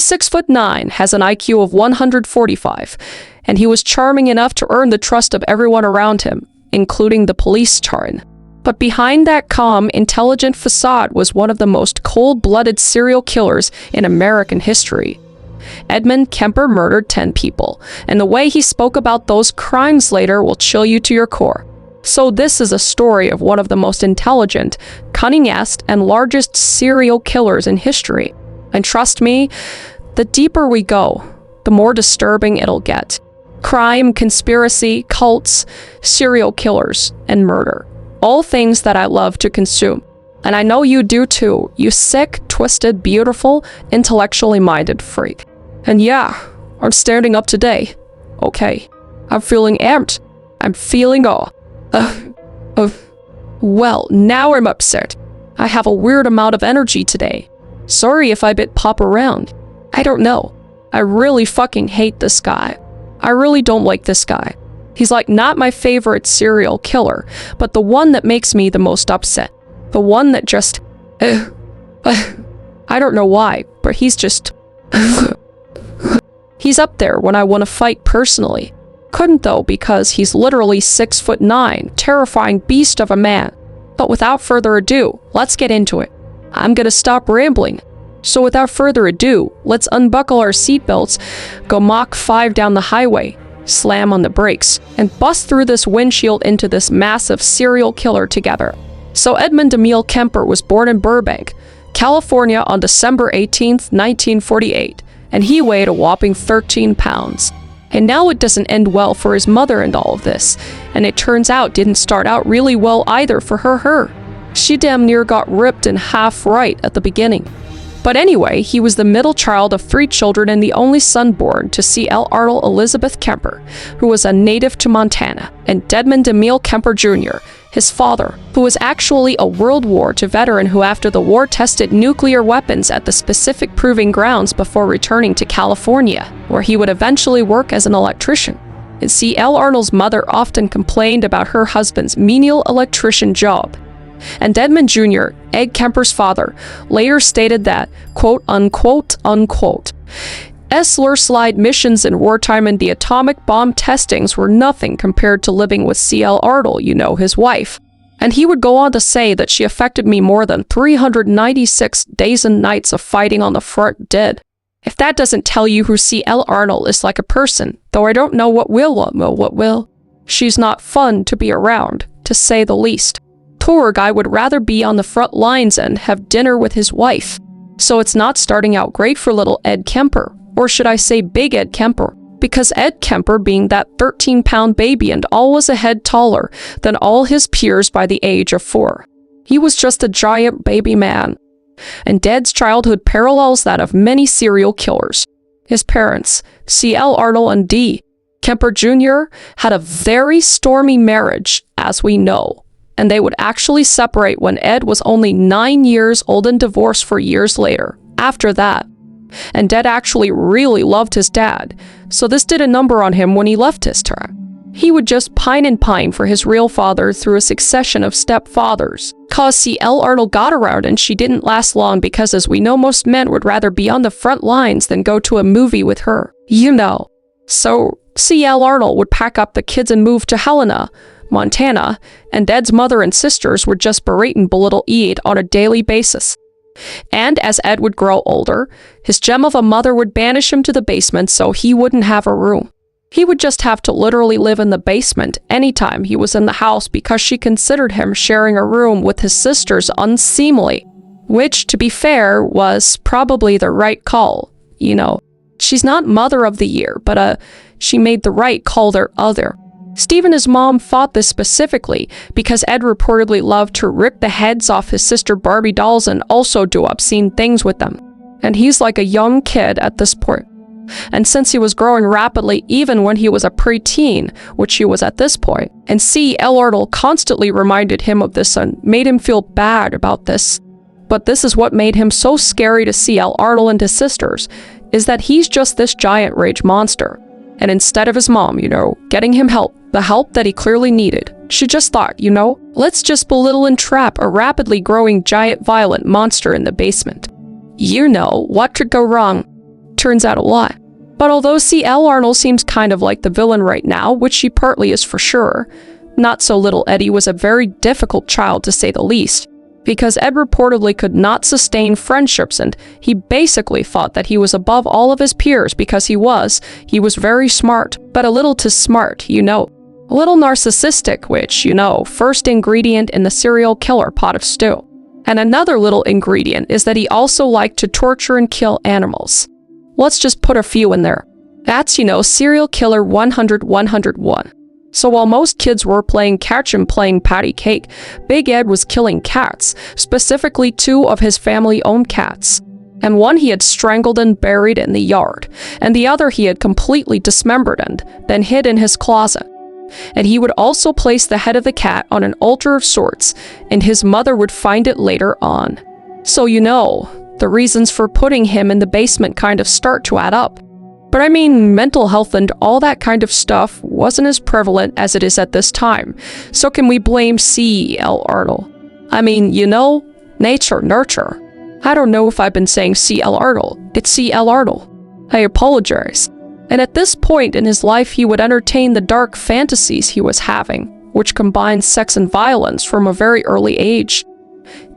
6'9", has an IQ of 145, and he was charming enough to earn the trust of everyone around him, including the police Charin. But behind that calm, intelligent facade was one of the most cold-blooded serial killers in American history. Edmund Kemper murdered 10 people, and the way he spoke about those crimes later will chill you to your core. So this is a story of one of the most intelligent, cunningest, and largest serial killers in history. And trust me, the deeper we go, the more disturbing it'll get. Crime, conspiracy, cults, serial killers, and murder. All things that I love to consume. And I know you do too, you sick, twisted, beautiful, intellectually minded freak. And yeah, I'm standing up today. Okay, I'm feeling amped. I'm feeling well, now I'm upset. I have a weird amount of energy today. Sorry if I bit pop around. I don't know. I really fucking hate this guy. I really don't like this guy. He's like not my favorite serial killer, but the one that makes me the most upset. The one that just... I don't know why, but he's just... He's up there when I want to fight personally. Couldn't though because he's literally 6'9", terrifying beast of a man. But without further ado, let's get into it. I'm gonna stop rambling. So without further ado, let's unbuckle our seatbelts, go Mach 5 down the highway, slam on the brakes, and bust through this windshield into this massive serial killer together. So Edmund Emil Kemper was born in Burbank, California on December 18th, 1948, and he weighed a whopping 13 pounds. And now it doesn't end well for his mother and all of this, and it turns out didn't start out really well either for her. She damn near got ripped in half right at the beginning. But anyway, he was the middle child of 3 children and the only son born to C.L. Arnold Elizabeth Kemper, who was a native to Montana, and Edmund Emil Kemper Jr., his father, who was actually a World War II veteran who after the war tested nuclear weapons at the specific proving grounds before returning to California, where he would eventually work as an electrician. And C.L. Arnold's mother often complained about her husband's menial electrician job. And Edmund Jr., Ed Kemper's father, later stated that, quote, unquote, slide missions in wartime and the atomic bomb testings were nothing compared to living with C.L. Arnold, his wife. And he would go on to say that she affected me more than 396 days and nights of fighting on the front did. If that doesn't tell you who C.L. Arnold is like a person, though I don't know what will. She's not fun to be around, to say the least. Tour guy would rather be on the front lines and have dinner with his wife. So it's not starting out great for little Ed Kemper, or should I say Big Ed Kemper, because Ed Kemper being that 13-pound baby and all was a head taller than all his peers by the age of 4. He was just a giant baby man. And Ed's childhood parallels that of many serial killers. His parents, C.L. Arnold and D. Kemper Jr., had a very stormy marriage, as we know. And they would actually separate when Ed was only 9 years old and divorced for years later, after that. And Ed actually really loved his dad, so this did a number on him when he left his term. He would just pine for his real father through a succession of stepfathers. Cause C.L. Arnold got around and she didn't last long because as we know most men would rather be on the front lines than go to a movie with her. So C.L. Arnold would pack up the kids and move to Helena, Montana, and Ed's mother and sisters would just berate and belittle Ed on a daily basis. And as Ed would grow older, his gem of a mother would banish him to the basement so he wouldn't have a room. He would just have to literally live in the basement anytime he was in the house because she considered him sharing a room with his sisters unseemly, which, to be fair, was probably the right call. She's not Mother of the Year, but she made the right call there other. Steve and his mom fought this specifically because Ed reportedly loved to rip the heads off his sister Barbie dolls and also do obscene things with them. And he's like a young kid at this point. And since he was growing rapidly even when he was a preteen, which he was at this point, and C.L. Arnold constantly reminded him of this and made him feel bad about this. But this is what made him so scary to C.L. Arnold and his sisters, is that he's just this giant rage monster. And instead of his mom, getting him help, the help that he clearly needed, she just thought, let's just belittle and trap a rapidly growing giant violent monster in the basement. What could go wrong? Turns out a lie. But although C.L. Arnold seems kind of like the villain right now, which she partly is for sure, not so little Eddie was a very difficult child to say the least, because Ed reportedly could not sustain friendships and he basically thought that he was above all of his peers because he was very smart, but a little too smart, you know. A little narcissistic, which, you know, first ingredient in the serial killer pot of stew. And another little ingredient is that he also liked to torture and kill animals. Let's just put a few in there. That's, you know, serial killer 100-101. So while most kids were playing catch and playing patty cake, Big Ed was killing cats, specifically 2 of his family-owned cats. And one he had strangled and buried in the yard, and the other he had completely dismembered and then hid in his closet. And he would also place the head of the cat on an altar of sorts, and his mother would find it later on. So you know, the reasons for putting him in the basement kind of start to add up. But I mean, mental health and all that kind of stuff wasn't as prevalent as it is at this time. So can we blame C.L. Arnold? I mean, you know, nature, nurture. I don't know if I've been saying C.L. Arnold. It's C.L. Arnold. I apologize. And at this point in his life, he would entertain the dark fantasies he was having, which combined sex and violence from a very early age.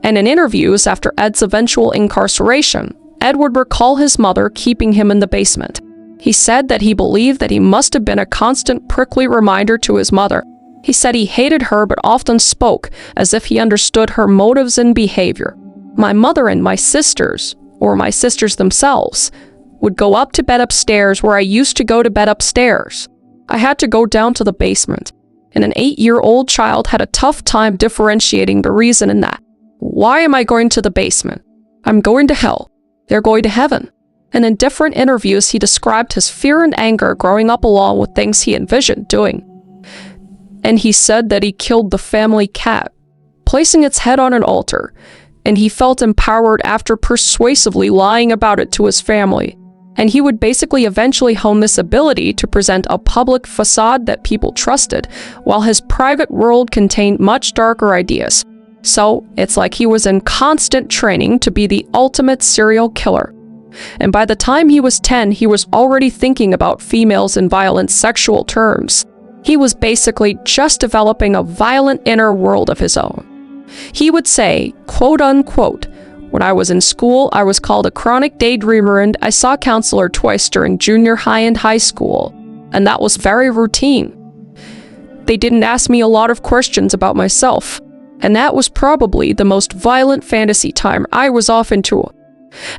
And in interviews after Ed's eventual incarceration, Ed would recall his mother keeping him in the basement. He said that he believed that he must have been a constant prickly reminder to his mother. He said he hated her but often spoke as if he understood her motives and behavior. My mother and my sisters, or my sisters themselves, would go up to bed upstairs where I used to go to bed upstairs. I had to go down to the basement, and an 8-year-old child had a tough time differentiating the reason in that. Why am I going to the basement? I'm going to hell. They're going to heaven. And in different interviews, he described his fear and anger growing up along with things he envisioned doing. And he said that he killed the family cat, placing its head on an altar, and he felt empowered after persuasively lying about it to his family. And he would basically eventually hone this ability to present a public facade that people trusted, while his private world contained much darker ideas. So, it's like he was in constant training to be the ultimate serial killer. And by the time he was 10, he was already thinking about females in violent sexual terms. He was basically just developing a violent inner world of his own. He would say, quote unquote, "When I was in school, I was called a chronic daydreamer and I saw a counselor twice during junior high and high school, and that was very routine. They didn't ask me a lot of questions about myself, and that was probably the most violent fantasy time I was off into."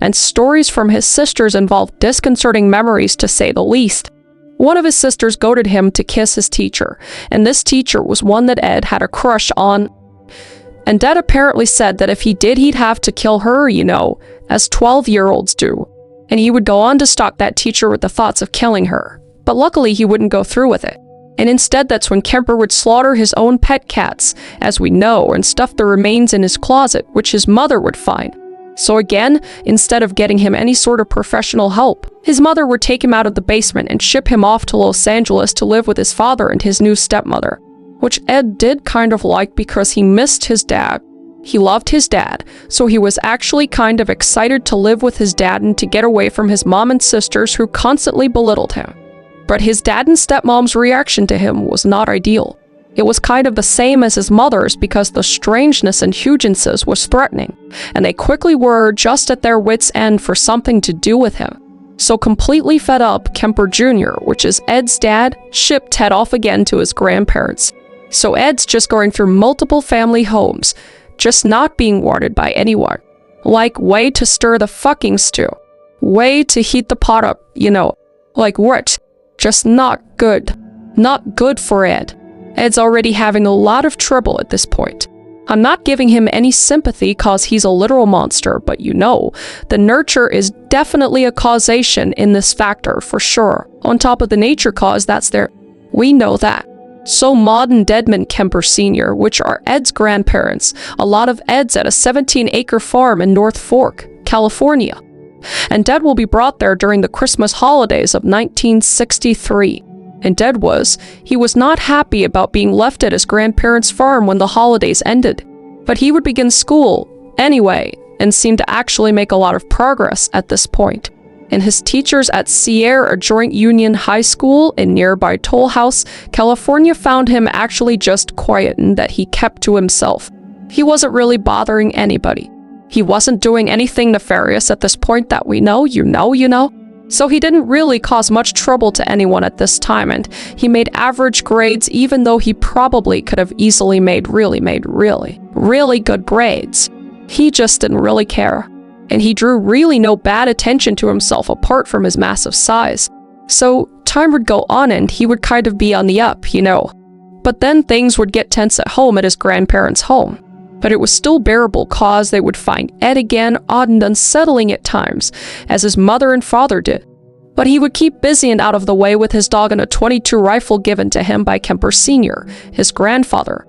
And stories from his sisters involved disconcerting memories, to say the least. One of his sisters goaded him to kiss his teacher, and this teacher was one that Ed had a crush on. And Ed apparently said that if he did, he'd have to kill her, you know, as 12-year-olds do. And he would go on to stalk that teacher with the thoughts of killing her. But luckily, he wouldn't go through with it. And instead, that's when Kemper would slaughter his own pet cats, as we know, and stuff the remains in his closet, which his mother would find. So again, instead of getting him any sort of professional help, his mother would take him out of the basement and ship him off to Los Angeles to live with his father and his new stepmother, which Ed did kind of like because he missed his dad. He loved his dad, so he was actually kind of excited to live with his dad and to get away from his mom and sisters who constantly belittled him. But his dad and stepmom's reaction to him was not ideal. It was kind of the same as his mother's because the strangeness and Huygenses was threatening, and they quickly were just at their wits' end for something to do with him. So completely fed up, Kemper Jr., which is Ed's dad, shipped Ted off again to his grandparents. So Ed's just going through multiple family homes, just not being wanted by anyone. Like, way to stir the fucking stew. Way to heat the pot up, you know. Like what? Just not good. Not good for Ed. Ed's already having a lot of trouble at this point. I'm not giving him any sympathy cause he's a literal monster, but you know, the nurture is definitely a causation in this factor for sure. On top of the nature cause that's there. We know that. So Maud and Dedmond Kemper Sr., which are Ed's grandparents, a lot of Ed's at a 17-acre farm in North Fork, California. And Ed will be brought there during the Christmas holidays of 1963. And Ed he was not happy about being left at his grandparents' farm when the holidays ended. But he would begin school anyway, and seemed to actually make a lot of progress at this point. and his teachers at Sierra Joint Union High School in nearby Toll House, California found him actually just quiet and that he kept to himself. He wasn't really bothering anybody. He wasn't doing anything nefarious at this point that we know, you know. So he didn't really cause much trouble to anyone at this time, and he made average grades even though he probably could have easily made really good grades. He just didn't really care. And he drew really no bad attention to himself apart from his massive size. So time would go on and he would kind of be on the up, you know. But then things would get tense at home at his grandparents' home. But it was still bearable cause they would find Ed again odd and unsettling at times, as his mother and father did. But he would keep busy and out of the way with his dog and a .22 rifle given to him by Kemper Sr., his grandfather.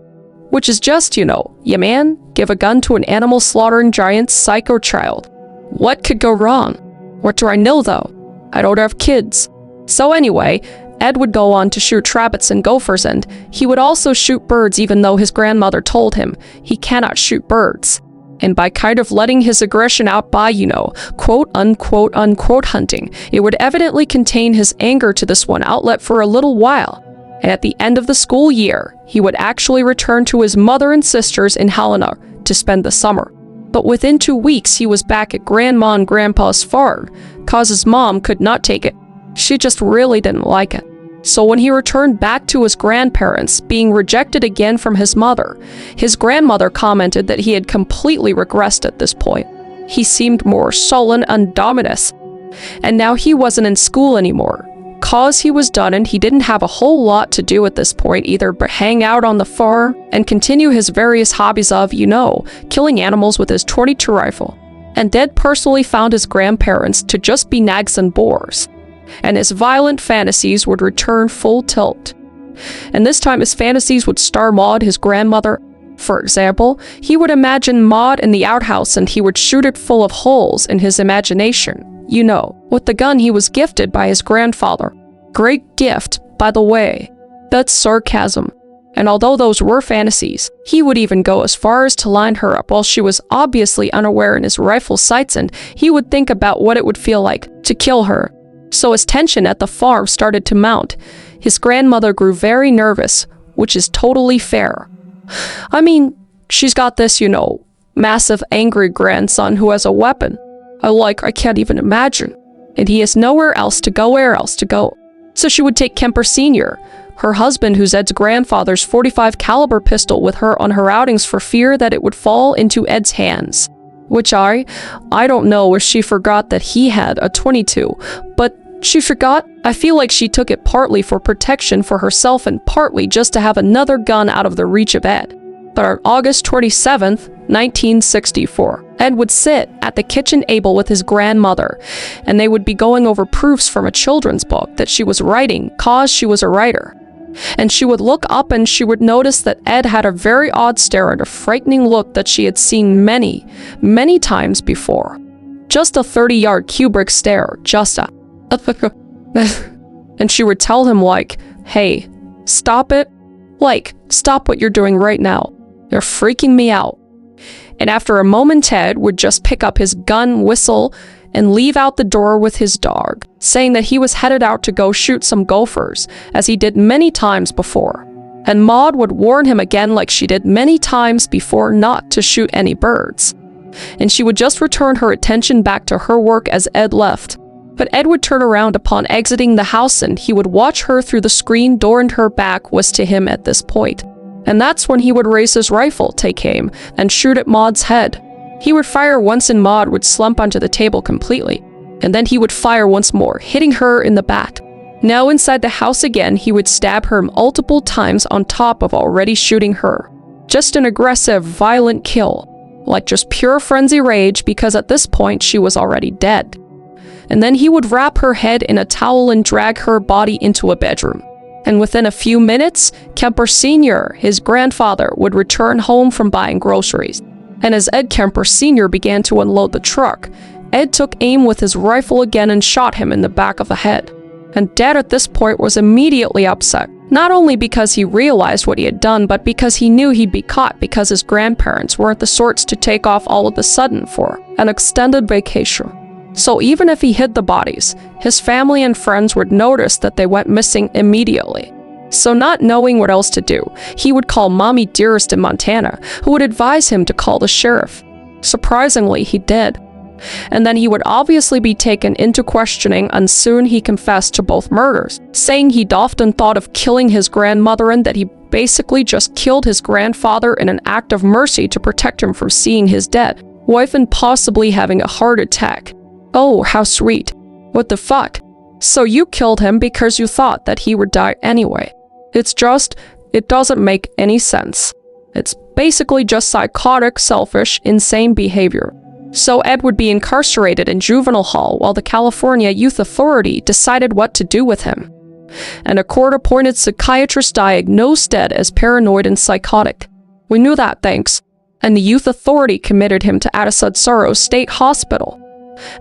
Which is just, you know, yeah man, give a gun to an animal slaughtering giant psycho child. What could go wrong? What do I know though? I don't have kids. So anyway, Ed would go on to shoot rabbits and gophers, and he would also shoot birds even though his grandmother told him he cannot shoot birds. And by kind of letting his aggression out by, you know, quote unquote hunting, it would evidently contain his anger to this one outlet for a little while. And at the end of the school year, he would actually return to his mother and sisters in Helena to spend the summer. But within 2 weeks, he was back at Grandma and Grandpa's farm, cause his mom could not take it. She just really didn't like it. So when he returned back to his grandparents, being rejected again from his mother, his grandmother commented that he had completely regressed at this point. He seemed more sullen and dominant. And now he wasn't in school anymore, cause he was done and he didn't have a whole lot to do at this point either but hang out on the farm and continue his various hobbies of, you know, killing animals with his .22 rifle. And Ed personally found his grandparents to just be nags and bores. And his violent fantasies would return full tilt. And this time his fantasies would star Maud, his grandmother. For example, he would imagine Maud in the outhouse and he would shoot it full of holes in his imagination, you know, with the gun he was gifted by his grandfather. Great gift, by the way. That's sarcasm. And although those were fantasies, he would even go as far as to line her up while she was obviously unaware in his rifle sights, and he would think about what it would feel like to kill her. So as tension at the farm started to mount, his grandmother grew very nervous, which is totally fair. I mean, she's got this, you know, massive angry grandson who has a weapon. I can't even imagine. And he has nowhere else to go. So she would take Kemper Sr., her husband who's Ed's grandfather's .45 caliber pistol with her on her outings for fear that it would fall into Ed's hands. Which I don't know if she forgot that he had a .22, but she forgot. I feel like she took it partly for protection for herself and partly just to have another gun out of the reach of Ed. But on August 27th, 1964, Ed would sit at the kitchen table with his grandmother, and they would be going over proofs from a children's book that she was writing, cause she was a writer. And she would look up and she would notice that Ed had a very odd stare and a frightening look that she had seen many, many times before. Just a 30-yard Kubrick stare, just a and she would tell him like, hey, stop it. Like, stop what you're doing right now. You're freaking me out. And after a moment, Ted would just pick up his gun, whistle, and leave out the door with his dog, saying that he was headed out to go shoot some gophers, as he did many times before. And Maud would warn him again like she did many times before not to shoot any birds. And she would just return her attention back to her work as Ed left. But Ed would turn around upon exiting the house and he would watch her through the screen door, and her back was to him at this point. And that's when he would raise his rifle, take aim, and shoot at Maud's head. He would fire once and Maud would slump onto the table completely. And then he would fire once more, hitting her in the back. Now inside the house again, he would stab her multiple times on top of already shooting her. Just an aggressive, violent kill. Like just pure frenzy rage, because at this point she was already dead. And then he would wrap her head in a towel and drag her body into a bedroom. And within a few minutes, Kemper Sr., his grandfather, would return home from buying groceries. And as Ed Kemper Sr. began to unload the truck, Ed took aim with his rifle again and shot him in the back of the head. And Dad at this point was immediately upset, not only because he realized what he had done, but because he knew he'd be caught because his grandparents weren't the sorts to take off all of a sudden for an extended vacation. So even if he hid the bodies, his family and friends would notice that they went missing immediately. So not knowing what else to do, he would call Mommy Dearest in Montana, who would advise him to call the sheriff. Surprisingly, he did. And then he would obviously be taken into questioning, and soon he confessed to both murders, saying he'd often thought of killing his grandmother and that he basically just killed his grandfather in an act of mercy to protect him from seeing his dead wife and possibly having a heart attack. Oh, how sweet. What the fuck? So you killed him because you thought that he would die anyway. It doesn't make any sense. It's basically just psychotic, selfish, insane behavior. So Ed would be incarcerated in juvenile hall while the California Youth Authority decided what to do with him. And a court-appointed psychiatrist diagnosed Ed as paranoid and psychotic. We knew that, thanks. And the Youth Authority committed him to Atasad State Hospital.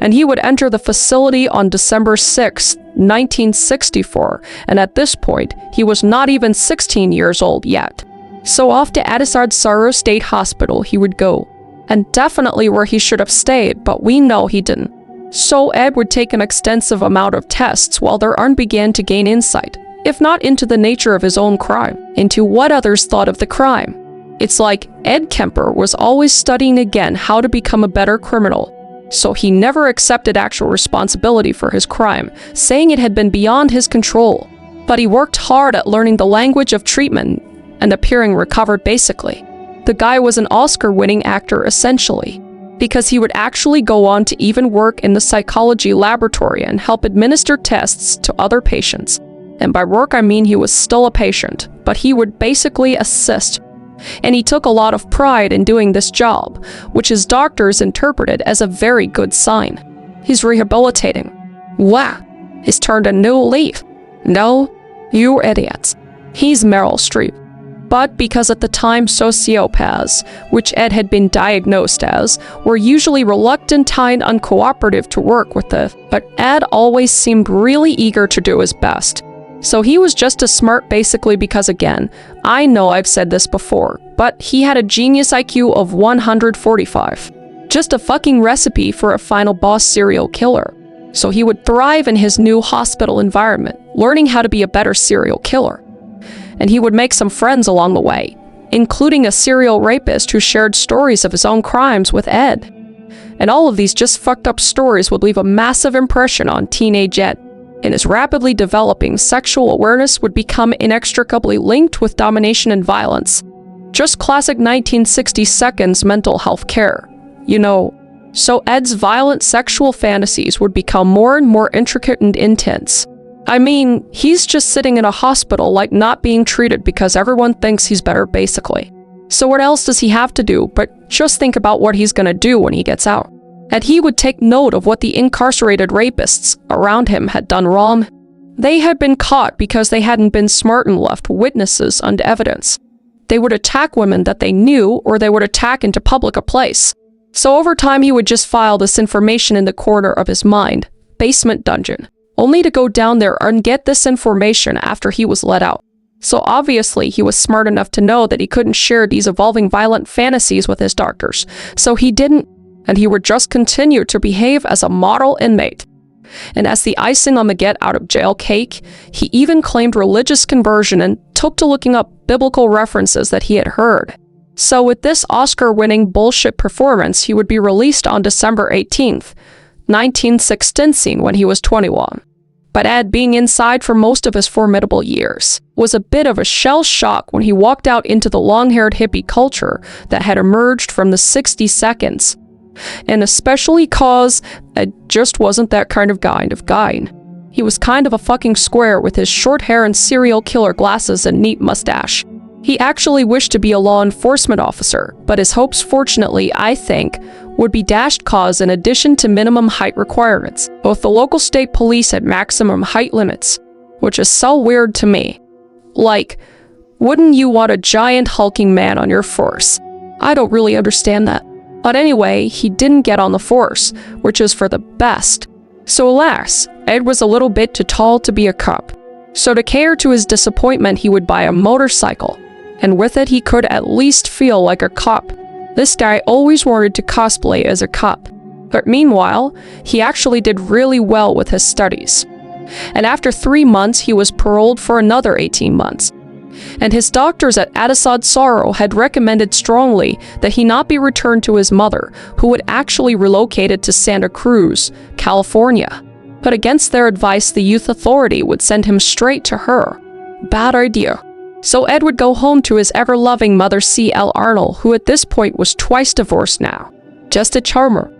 And he would enter the facility on December 6, 1964, and at this point, he was not even 16 years old yet. So off to Atasad State Hospital he would go. And definitely where he should have stayed, but we know he didn't. So Ed would take an extensive amount of tests while their aunt began to gain insight, if not into the nature of his own crime, into what others thought of the crime. It's like Ed Kemper was always studying again how to become a better criminal, so he never accepted actual responsibility for his crime, saying it had been beyond his control. But he worked hard at learning the language of treatment and appearing recovered basically. The guy was an Oscar-winning actor essentially, because he would actually go on to even work in the psychology laboratory and help administer tests to other patients. And by work I mean he was still a patient, but he would basically assist. And he took a lot of pride in doing this job, which his doctors interpreted as a very good sign. He's rehabilitating. Wow, he's turned a new leaf. No, you idiots. He's Meryl Streep. But because at the time sociopaths, which Ed had been diagnosed as, were usually reluctant and uncooperative to work with but Ed always seemed really eager to do his best. So he was just as smart basically because again, I know I've said this before, but he had a genius IQ of 145. Just a fucking recipe for a final boss serial killer. So he would thrive in his new hospital environment, learning how to be a better serial killer. And he would make some friends along the way, including a serial rapist who shared stories of his own crimes with Ed. And all of these just fucked up stories would leave a massive impression on teenage Ed, and his rapidly developing sexual awareness would become inextricably linked with domination and violence. Just classic 1960s mental health care, you know. So Ed's violent sexual fantasies would become more and more intricate and intense. I mean, he's just sitting in a hospital like not being treated because everyone thinks he's better basically. So what else does he have to do but just think about what he's gonna do when he gets out? And he would take note of what the incarcerated rapists around him had done wrong. They had been caught because they hadn't been smart and left witnesses and evidence. They would attack women that they knew, or they would attack into public a place. So over time he would just file this information in the corner of his mind, basement dungeon, only to go down there and get this information after he was let out. So obviously he was smart enough to know that he couldn't share these evolving violent fantasies with his doctors, so he didn't, and he would just continue to behave as a model inmate. And as the icing on the get-out-of-jail cake, he even claimed religious conversion and took to looking up biblical references that he had heard. So with this Oscar-winning bullshit performance, he would be released on December 18th, 1916 when he was 21. But Ed, being inside for most of his formidable years, was a bit of a shell shock when he walked out into the long-haired hippie culture that had emerged from the 60 seconds. And especially cause Ed just wasn't that kind of guy. He was kind of a fucking square with his short hair and serial killer glasses and neat mustache. He actually wished to be a law enforcement officer, but his hopes, fortunately, I think, would be dashed cause in addition to minimum height requirements. Both the local state police had maximum height limits, which is so weird to me. Like, wouldn't you want a giant hulking man on your force? I don't really understand that. But anyway, he didn't get on the force, which is for the best. So alas, Ed was a little bit too tall to be a cop. So to cater to his disappointment, he would buy a motorcycle, and with it he could at least feel like a cop. This guy always wanted to cosplay as a cop. But meanwhile, he actually did really well with his studies. And after 3 months, he was paroled for another 18 months. And his doctors at Adasad Sorrow had recommended strongly that he not be returned to his mother, who had actually relocated to Santa Cruz, California. But against their advice, the youth authority would send him straight to her. Bad idea. So Ed would go home to his ever-loving mother, C.L. Arnold, who at this point was twice divorced now. Just a charmer.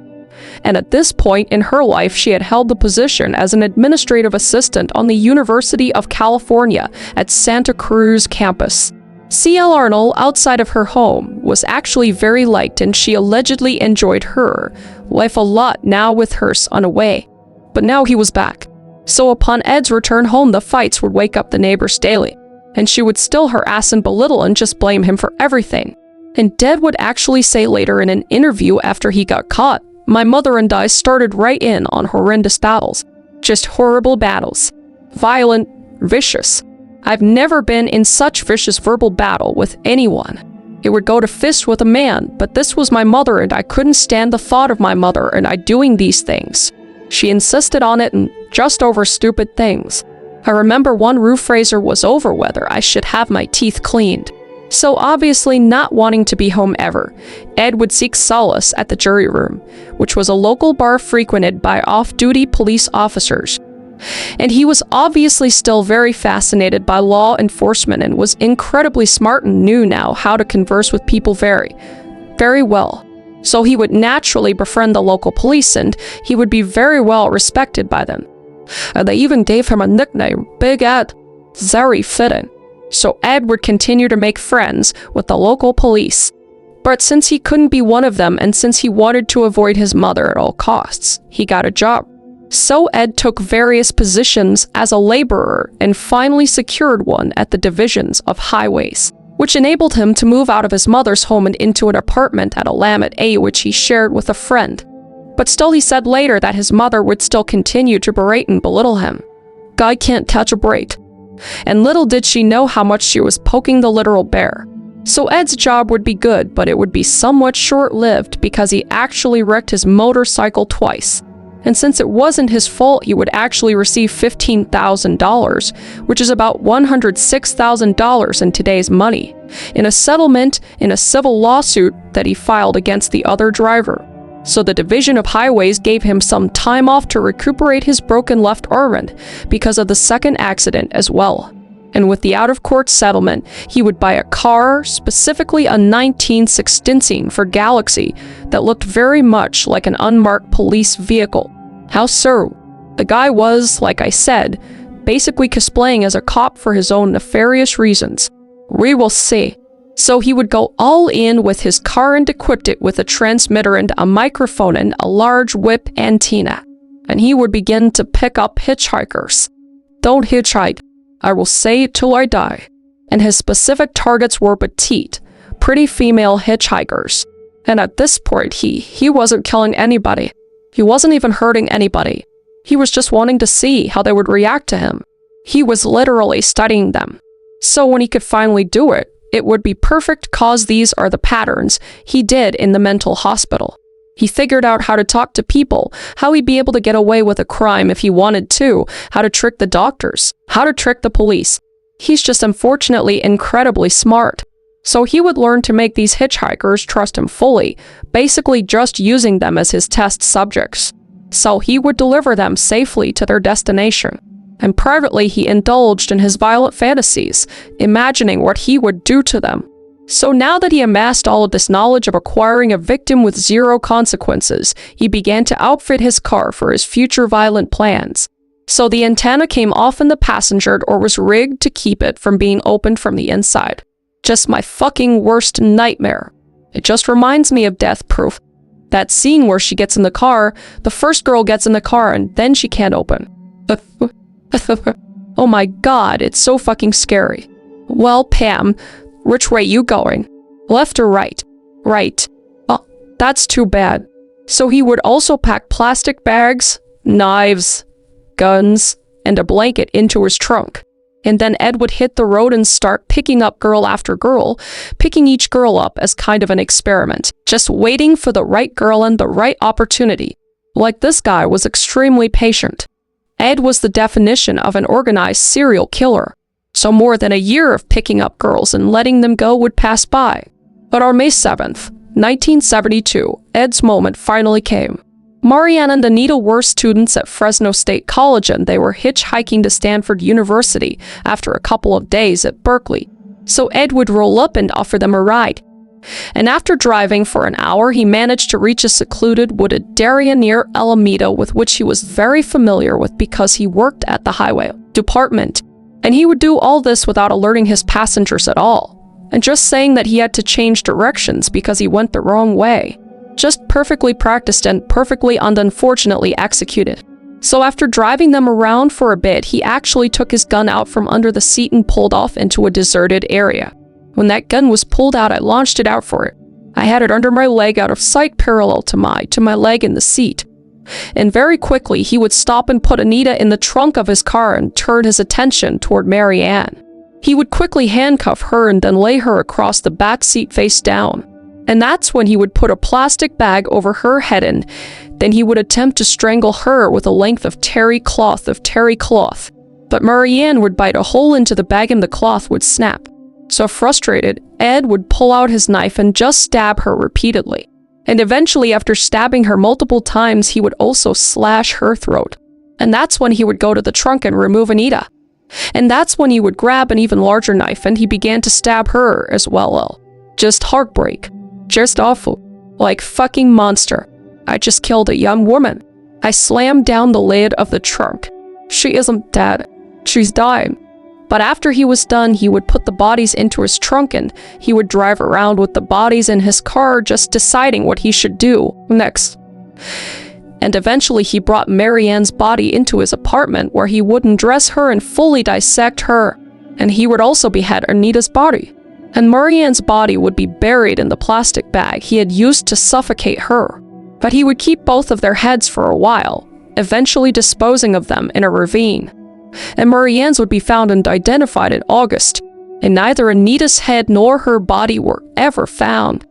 And at this point in her life, she had held the position as an administrative assistant on the University of California at Santa Cruz campus. C.L. Arnold, outside of her home, was actually very liked, and she allegedly enjoyed her life a lot now with her son away. But now he was back. So upon Ed's return home, the fights would wake up the neighbors daily, and she would still harass and belittle and just blame him for everything. And Ed would actually say later in an interview after he got caught, "My mother and I started right in on horrendous battles. Just horrible battles. Violent, vicious. I've never been in such vicious verbal battle with anyone. It would go to fist with a man, but this was my mother and I couldn't stand the thought of my mother and I doing these things. She insisted on it and just over stupid things. I remember one roof raiser was over whether I should have my teeth cleaned." So obviously not wanting to be home ever, Ed would seek solace at the jury room, which was a local bar frequented by off-duty police officers. And he was obviously still very fascinated by law enforcement and was incredibly smart and knew now how to converse with people very, very well. So he would naturally befriend the local police and he would be very well respected by them. And they even gave him a nickname, Big Ed. Very fitting. So Ed would continue to make friends with the local police. But since he couldn't be one of them and since he wanted to avoid his mother at all costs, he got a job. So Ed took various positions as a laborer and finally secured one at the divisions of highways, which enabled him to move out of his mother's home and into an apartment at Willamette A, which he shared with a friend. But still, he said later that his mother would still continue to berate and belittle him. "Guy can't catch a break." And little did she know how much she was poking the literal bear. So Ed's job would be good, but it would be somewhat short-lived because he actually wrecked his motorcycle twice. And since it wasn't his fault, he would actually receive $15,000, which is about $106,000 in today's money, in a settlement in a civil lawsuit that he filed against the other driver. So the Division of Highways gave him some time off to recuperate his broken left arm because of the second accident as well. And with the out-of-court settlement, he would buy a car, specifically a 1916 for Galaxy, that looked very much like an unmarked police vehicle. How so? The guy was, like I said, basically cosplaying as a cop for his own nefarious reasons. We will see. So he would go all in with his car and equipped it with a transmitter and a microphone and a large whip antenna. And he would begin to pick up hitchhikers. "Don't hitchhike. I will say it till I die." And his specific targets were petite, pretty female hitchhikers. And at this point, he wasn't killing anybody. He wasn't even hurting anybody. He was just wanting to see how they would react to him. He was literally studying them. So when he could finally do it, it would be perfect cause these are the patterns he did in the mental hospital. He figured out how to talk to people, how he'd be able to get away with a crime if he wanted to, how to trick the doctors, how to trick the police. He's just unfortunately incredibly smart. So he would learn to make these hitchhikers trust him fully, basically just using them as his test subjects. So he would deliver them safely to their destination. And privately he indulged in his violent fantasies, imagining what he would do to them. So now that he amassed all of this knowledge of acquiring a victim with zero consequences, he began to outfit his car for his future violent plans. So the antenna came off in the passenger or was rigged to keep it from being opened from the inside. Just my fucking worst nightmare. It just reminds me of Death Proof. That scene where she gets in the car, the first girl gets in the car and then she can't open. Oh my god, it's so fucking scary. Well, Pam, which way you going? Left or right? Right. Oh, that's too bad. So he would also pack plastic bags, knives, guns, and a blanket into his trunk. And then Ed would hit the road and start picking up girl after girl, picking each girl up as kind of an experiment, just waiting for the right girl and the right opportunity. Like, this guy was extremely patient. Ed was the definition of an organized serial killer. So more than a year of picking up girls and letting them go would pass by. But on May 7th, 1972, Ed's moment finally came. Marianne and Anita were students at Fresno State College, and they were hitchhiking to Stanford University after a couple of days at Berkeley. So Ed would roll up and offer them a ride. And after driving for an hour, he managed to reach a secluded wooded area near Alameda with which he was very familiar with because he worked at the highway department. And he would do all this without alerting his passengers at all, and just saying that he had to change directions because he went the wrong way. Just perfectly practiced and perfectly and unfortunately executed. So after driving them around for a bit, he actually took his gun out from under the seat and pulled off into a deserted area. When that gun was pulled out, I launched it out for it. I had it under my leg out of sight, parallel to my leg in the seat. And very quickly, he would stop and put Anita in the trunk of his car and turn his attention toward Marianne. He would quickly handcuff her and then lay her across the back seat face down. And that's when he would put a plastic bag over her head, and then he would attempt to strangle her with a length of terry cloth. But Marianne would bite a hole into the bag and the cloth would snap. So frustrated, Ed would pull out his knife and just stab her repeatedly. And eventually, after stabbing her multiple times, he would also slash her throat. And that's when he would go to the trunk and remove Anita. And that's when he would grab an even larger knife and he began to stab her as well. Just heartbreak. Just awful. Like fucking monster. I just killed a young woman. I slammed down the lid of the trunk. She isn't dead. She's dying. But after he was done, he would put the bodies into his trunk and he would drive around with the bodies in his car, just deciding what he should do next. And eventually he brought Marianne's body into his apartment where he would undress her and fully dissect her. And he would also behead Anita's body. And Marianne's body would be buried in the plastic bag he had used to suffocate her. But he would keep both of their heads for a while, eventually disposing of them in a ravine. And Marianne's would be found and identified in August, and neither Anita's head nor her body were ever found.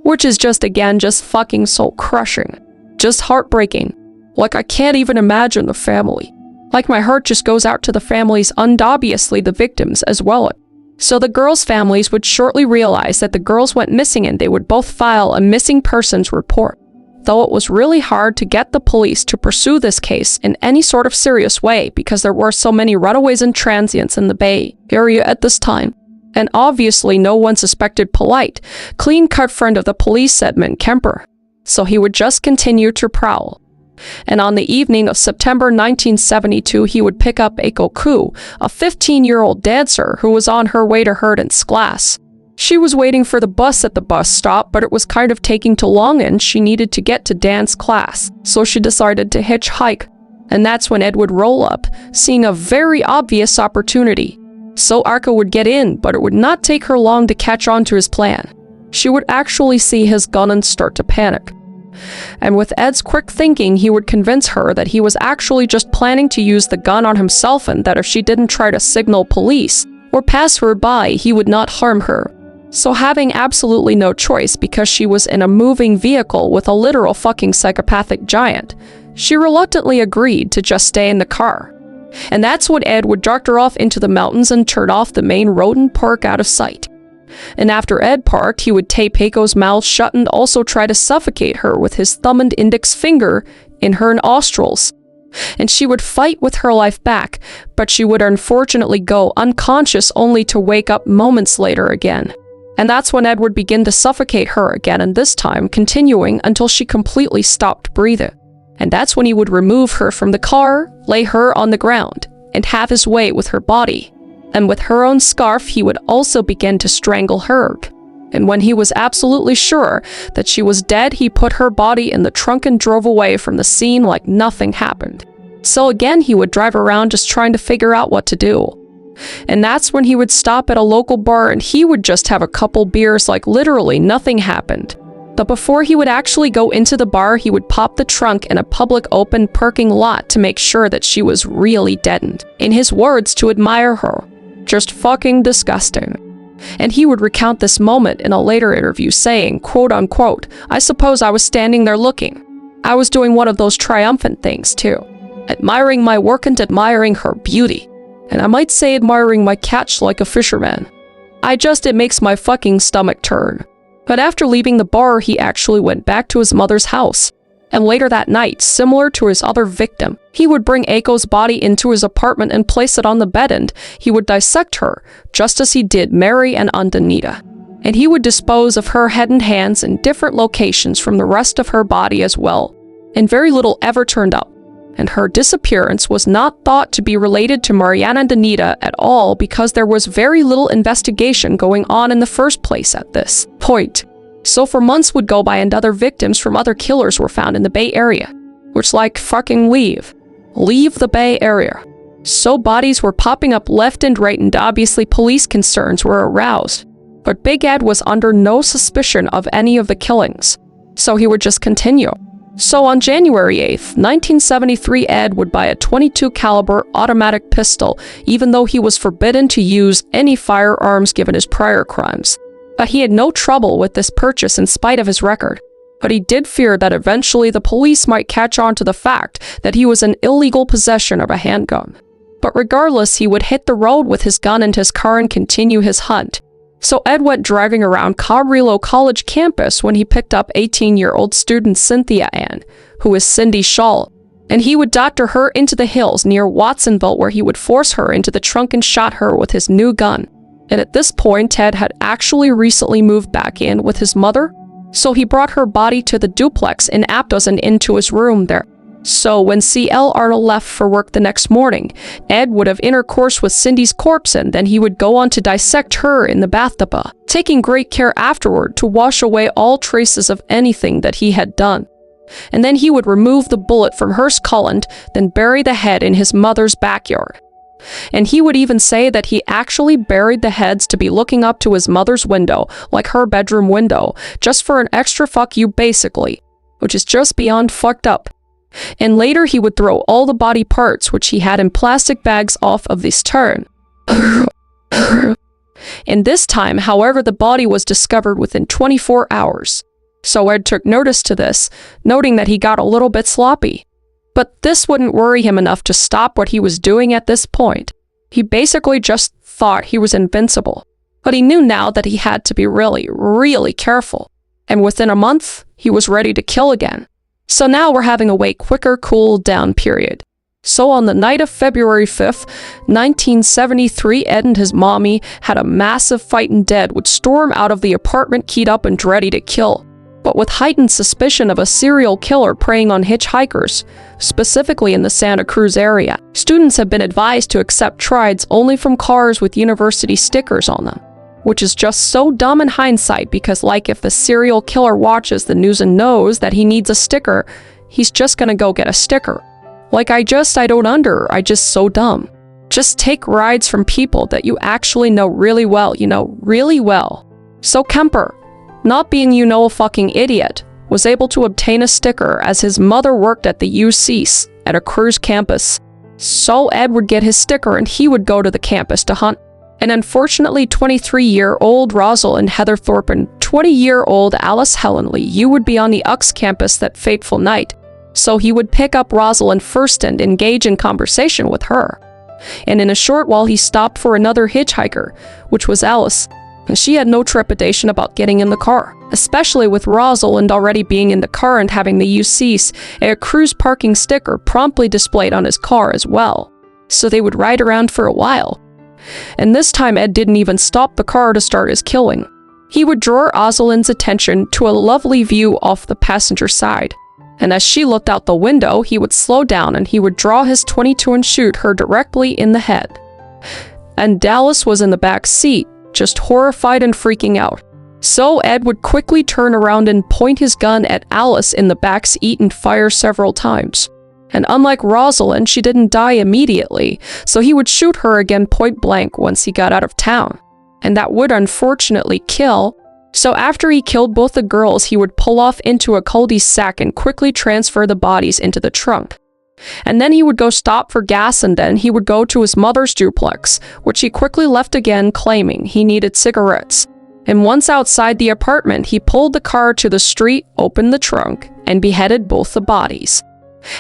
Which is just fucking soul-crushing. Just heartbreaking. Like, I can't even imagine the family. Like, my heart just goes out to the families and obviously the victims as well. So the girls' families would shortly realize that the girls went missing and they would both file a missing persons report. Though it was really hard to get the police to pursue this case in any sort of serious way because there were so many runaways and transients in the Bay Area at this time. And obviously no one suspected polite, clean-cut friend of the police Edmund Kemper. So he would just continue to prowl. And on the evening of September 1972, he would pick up Eiko Ku, a 15-year-old dancer who was on her way to her dance class. She was waiting for the bus at the bus stop, but it was kind of taking too long and she needed to get to dance class, so she decided to hitchhike. And that's when Ed would roll up, seeing a very obvious opportunity. So Arca would get in, but it would not take her long to catch on to his plan. She would actually see his gun and start to panic. And with Ed's quick thinking, he would convince her that he was actually just planning to use the gun on himself and that if she didn't try to signal police or pass her by, he would not harm her. So having absolutely no choice because she was in a moving vehicle with a literal fucking psychopathic giant, she reluctantly agreed to just stay in the car. And that's when Ed would dart her off into the mountains and turn off the main road and park out of sight. And after Ed parked, he would tape Eiko's mouth shut and also try to suffocate her with his thumb and index finger in her nostrils. And she would fight with her life back, but she would unfortunately go unconscious only to wake up moments later again. And that's when Ed would begin to suffocate her again, and this time continuing until she completely stopped breathing. And that's when he would remove her from the car, lay her on the ground, and have his way with her body. And with her own scarf, he would also begin to strangle her. And when he was absolutely sure that she was dead, he put her body in the trunk and drove away from the scene like nothing happened. So again, he would drive around just trying to figure out what to do. And that's when he would stop at a local bar and he would just have a couple beers like literally nothing happened. But before he would actually go into the bar, he would pop the trunk in a public open parking lot to make sure that she was really deadened. In his words, to admire her. Just fucking disgusting. And he would recount this moment in a later interview saying, quote unquote, "I suppose I was standing there looking. I was doing one of those triumphant things too, admiring my work and admiring her beauty. And I might say admiring my catch like a fisherman. It makes my fucking stomach turn. But after leaving the bar, he actually went back to his mother's house. And later that night, similar to his other victim, he would bring Aiko's body into his apartment and place it on the bed, and he would dissect her, just as he did Mary and Andanita. And he would dispose of her head and hands in different locations from the rest of her body as well. And very little ever turned up. And her disappearance was not thought to be related to Mariana and Anita at all because there was very little investigation going on in the first place at this point. So for months would go by and other victims from other killers were found in the Bay Area, which like fucking leave the Bay Area. So bodies were popping up left and right and obviously police concerns were aroused. But Big Ed was under no suspicion of any of the killings, so he would just continue. So on January 8th, 1973, Ed would buy a .22 caliber automatic pistol, even though he was forbidden to use any firearms given his prior crimes. But he had no trouble with this purchase in spite of his record. But he did fear that eventually the police might catch on to the fact that he was in illegal possession of a handgun. But regardless, he would hit the road with his gun and his car and continue his hunt. So Ed went driving around Cabrillo College campus when he picked up 18-year-old student Cynthia Ann, who is Cindy Shaw, and he would doctor her into the hills near Watsonville where he would force her into the trunk and shot her with his new gun. And at this point, Ted had actually recently moved back in with his mother, so he brought her body to the duplex in Aptos and into his room there. So when C.L. Arnold left for work the next morning, Ed would have intercourse with Cindy's corpse and then he would go on to dissect her in the bathtub, taking great care afterward to wash away all traces of anything that he had done. And then he would remove the bullet from her skull and then bury the head in his mother's backyard. And he would even say that he actually buried the heads to be looking up to his mother's window, like her bedroom window, just for an extra fuck you basically, which is just beyond fucked up. And later he would throw all the body parts which he had in plastic bags off of this turn. And this time, however, the body was discovered within 24 hours. So Ed took notice to this, noting that he got a little bit sloppy. But this wouldn't worry him enough to stop what he was doing at this point. He basically just thought he was invincible. But he knew now that he had to be really, really careful. And within a month, he was ready to kill again. So now we're having a way quicker cool down period. So on the night of February 5th, 1973, Ed and his mommy had a massive fight and Ed would storm out of the apartment keyed up and ready to kill. But with heightened suspicion of a serial killer preying on hitchhikers, specifically in the Santa Cruz area, students have been advised to accept rides only from cars with university stickers on them. Which is just so dumb in hindsight because like if the serial killer watches the news and knows that he needs a sticker, he's just gonna go get a sticker. Like I just so dumb. Just take rides from people that you actually know really well, really well. So Kemper, not being a fucking idiot, was able to obtain a sticker as his mother worked at the UCs at a Cruz campus. So Ed would get his sticker and he would go to the campus to hunt. And unfortunately, 23-year-old Rosalind Heather Thorpe and 20-year-old Alice Helen Lee, you would be on the UX campus that fateful night. So he would pick up Rosalind first and engage in conversation with her. And in a short while, he stopped for another hitchhiker, which was Alice. And she had no trepidation about getting in the car, especially with Rosalind already being in the car and having the UC's a cruise parking sticker promptly displayed on his car as well. So they would ride around for a while. And this time Ed didn't even stop the car to start his killing. He would draw Rosalind's attention to a lovely view off the passenger side. And as she looked out the window, he would slow down and he would draw his .22 and shoot her directly in the head. And Dallas was in the back seat, just horrified and freaking out. So Ed would quickly turn around and point his gun at Alice in the back seat and fire several times. And unlike Rosalind, she didn't die immediately, so he would shoot her again point blank once he got out of town. And that would unfortunately kill. So after he killed both the girls, he would pull off into a cul-de-sac and quickly transfer the bodies into the trunk. And then he would go stop for gas and then he would go to his mother's duplex, which he quickly left again claiming he needed cigarettes. And once outside the apartment, he pulled the car to the street, opened the trunk, and beheaded both the bodies.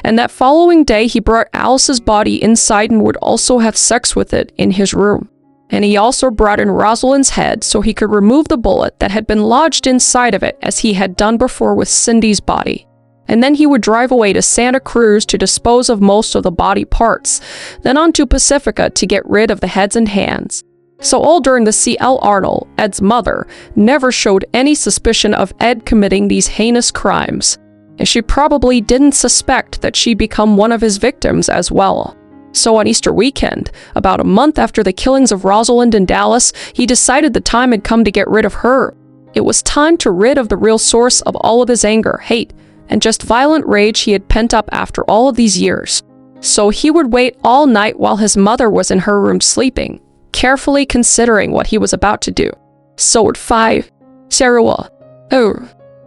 And that following day, he brought Alice's body inside and would also have sex with it in his room. And he also brought in Rosalind's head so he could remove the bullet that had been lodged inside of it, as he had done before with Cindy's body. And then he would drive away to Santa Cruz to dispose of most of the body parts, then on to Pacifica to get rid of the heads and hands. So all during the C.L. Arnold, Ed's mother, never showed any suspicion of Ed committing these heinous crimes. And she probably didn't suspect that she'd become one of his victims as well. So on Easter weekend, about a month after the killings of Rosalind in Dallas, he decided the time had come to get rid of her. It was time to rid of the real source of all of his anger, hate, and just violent rage he had pent up after all of these years. So he would wait all night while his mother was in her room sleeping, carefully considering what he was about to do. So at 5, Sarah,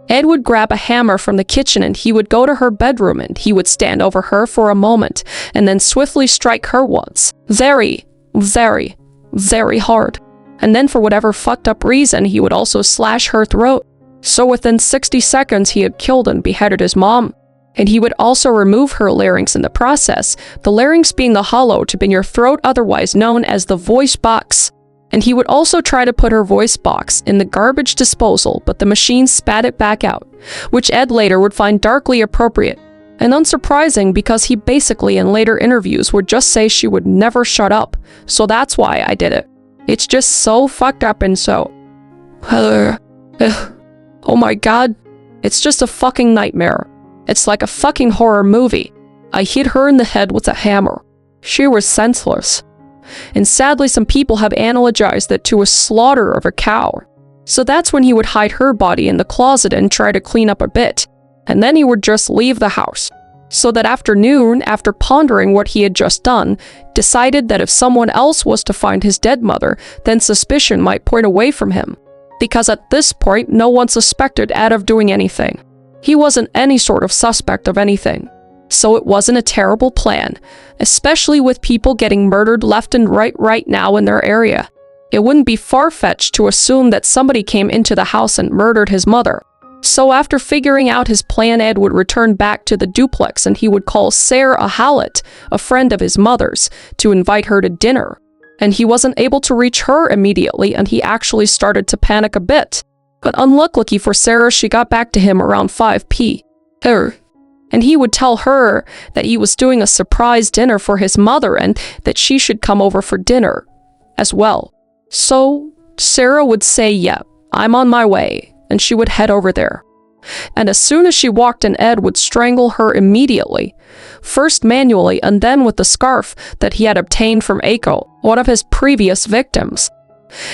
Ed would grab a hammer from the kitchen and he would go to her bedroom and he would stand over her for a moment and then swiftly strike her once. Very, very, very hard. And then for whatever fucked up reason, he would also slash her throat. So within 60 seconds, he had killed and beheaded his mom. And he would also remove her larynx in the process, the larynx being the hollow tip in your throat, otherwise known as the voice box. And he would also try to put her voice box in the garbage disposal, but the machine spat it back out, which Ed later would find darkly appropriate. And unsurprising, because he basically in later interviews would just say she would never shut up, so that's why I did it. It's just so fucked up and so... oh my god, it's just a fucking nightmare. It's like a fucking horror movie. I hit her in the head with a hammer. She was senseless. And sadly, some people have analogized that to a slaughter of a cow. So that's when he would hide her body in the closet and try to clean up a bit. And then he would just leave the house. So that afternoon, after pondering what he had just done, decided that if someone else was to find his dead mother, then suspicion might point away from him. Because at this point, no one suspected Ed of doing anything. He wasn't any sort of suspect of anything. So it wasn't a terrible plan, especially with people getting murdered left and right now in their area. It wouldn't be far-fetched to assume that somebody came into the house and murdered his mother. So after figuring out his plan, Ed would return back to the duplex and he would call Sarah Hallett, a friend of his mother's, to invite her to dinner. And he wasn't able to reach her immediately and he actually started to panic a bit. But unluckily for Sarah, she got back to him around 5 p.m. And he would tell her that he was doing a surprise dinner for his mother and that she should come over for dinner as well. So Sarah would say, "Yeah, I'm on my way," and she would head over there. And as soon as she walked in, Ed would strangle her immediately, first manually and then with the scarf that he had obtained from Aiko, one of his previous victims.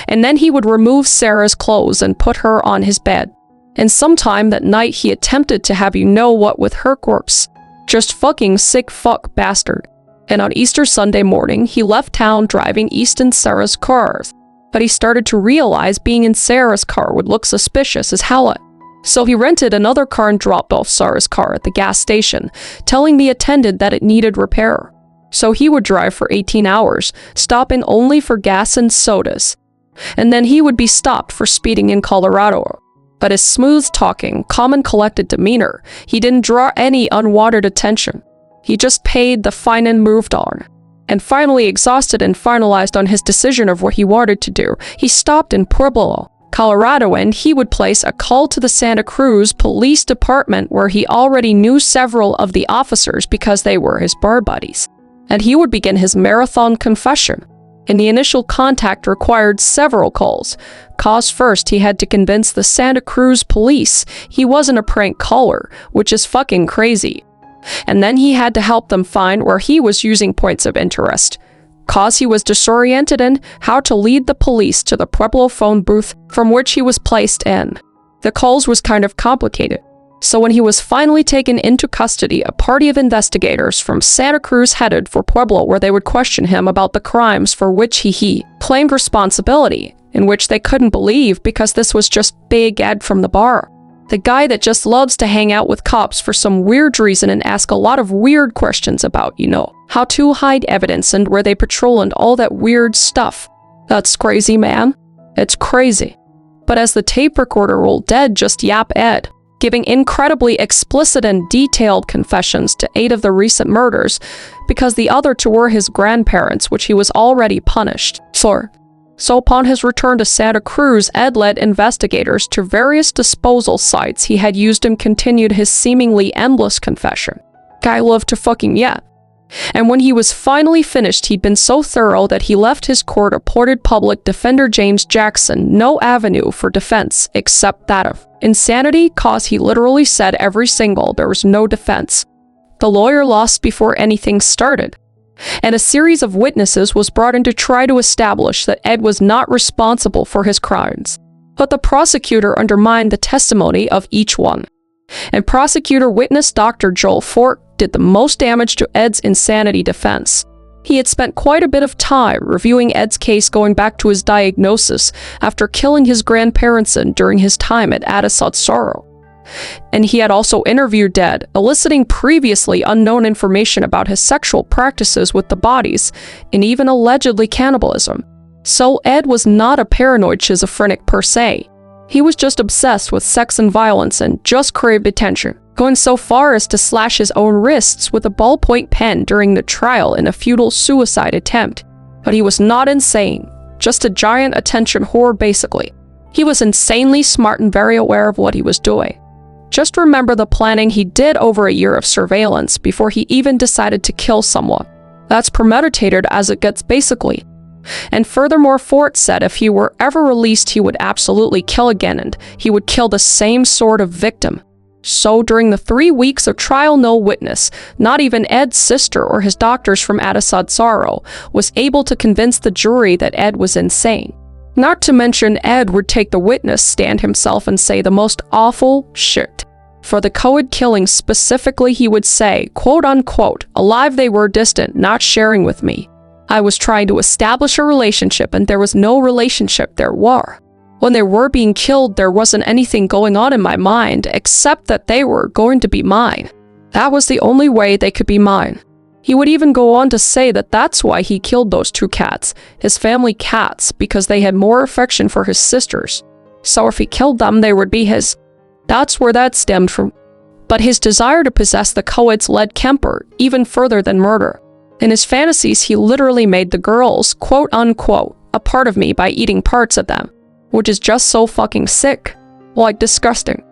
And then he would remove Sarah's clothes and put her on his bed. And sometime that night he attempted to have you know what with her corpse. Just fucking sick fuck bastard. And on Easter Sunday morning, he left town driving east in Sarah's car. But he started to realize being in Sarah's car would look suspicious as hell. So he rented another car and dropped off Sarah's car at the gas station, telling the attendant that it needed repair. So he would drive for 18 hours, stopping only for gas and sodas. And then he would be stopped for speeding in Colorado. But his smooth-talking, calm and collected demeanor, he didn't draw any unwanted attention. He just paid the fine and moved on. And finally, exhausted and finalized on his decision of what he wanted to do, he stopped in Pueblo, Colorado, and he would place a call to the Santa Cruz Police Department where he already knew several of the officers because they were his bar buddies. And he would begin his marathon confession. And the initial contact required several calls, cause first he had to convince the Santa Cruz police he wasn't a prank caller, which is fucking crazy. And then he had to help them find where he was using points of interest, cause he was disoriented in how to lead the police to the Pueblo phone booth from which he was placed in. The calls was kind of complicated. So when he was finally taken into custody, a party of investigators from Santa Cruz headed for Pueblo where they would question him about the crimes for which he claimed responsibility, in which they couldn't believe because this was just Big Ed from the bar. The guy that just loves to hang out with cops for some weird reason and ask a lot of weird questions about, how to hide evidence and where they patrol and all that weird stuff. That's crazy, man. It's crazy. But as the tape recorder rolled, Ed just yapped Ed, giving incredibly explicit and detailed confessions to 8 of the recent murders, because the other 2 were his grandparents, which he was already punished for. So upon his return to Santa Cruz, Ed led investigators to various disposal sites he had used and continued his seemingly endless confession. Guy loved to fucking yap. And when he was finally finished, he'd been so thorough that he left his court-appointed public defender James Jackson no avenue for defense except that of insanity, cause he literally said every single there was no defense. The lawyer lost before anything started, and a series of witnesses was brought in to try to establish that Ed was not responsible for his crimes. But the prosecutor undermined the testimony of each one. And prosecutor witness Dr. Joel Fork did the most damage to Ed's insanity defense. He had spent quite a bit of time reviewing Ed's case going back to his diagnosis after killing his grandparents and during his time at Addisot Sorrow. And he had also interviewed Ed, eliciting previously unknown information about his sexual practices with the bodies, and even allegedly cannibalism. So Ed was not a paranoid schizophrenic per se. He was just obsessed with sex and violence and just craved attention, going so far as to slash his own wrists with a ballpoint pen during the trial in a futile suicide attempt. But he was not insane, just a giant attention whore basically. He was insanely smart and very aware of what he was doing. Just remember the planning he did over a year of surveillance before he even decided to kill someone. That's premeditated as it gets basically. And furthermore, Fort said if he were ever released, he would absolutely kill again, and he would kill the same sort of victim. So during the 3 weeks of trial, no witness, not even Ed's sister or his doctors from Addisot Sorrow, was able to convince the jury that Ed was insane. Not to mention, Ed would take the witness stand himself and say the most awful shit. For the Coed killings specifically, he would say, quote unquote, alive they were, distant, not sharing with me. I was trying to establish a relationship and there was no relationship, there were. When they were being killed, there wasn't anything going on in my mind except that they were going to be mine. That was the only way they could be mine. He would even go on to say that that's why he killed those 2 cats, his family cats, because they had more affection for his sisters. So if he killed them, they would be his. That's where that stemmed from. But his desire to possess the Coeds led Kemper even further than murder. In his fantasies, he literally made the girls, quote unquote, a part of me by eating parts of them, which is just so fucking sick, like disgusting.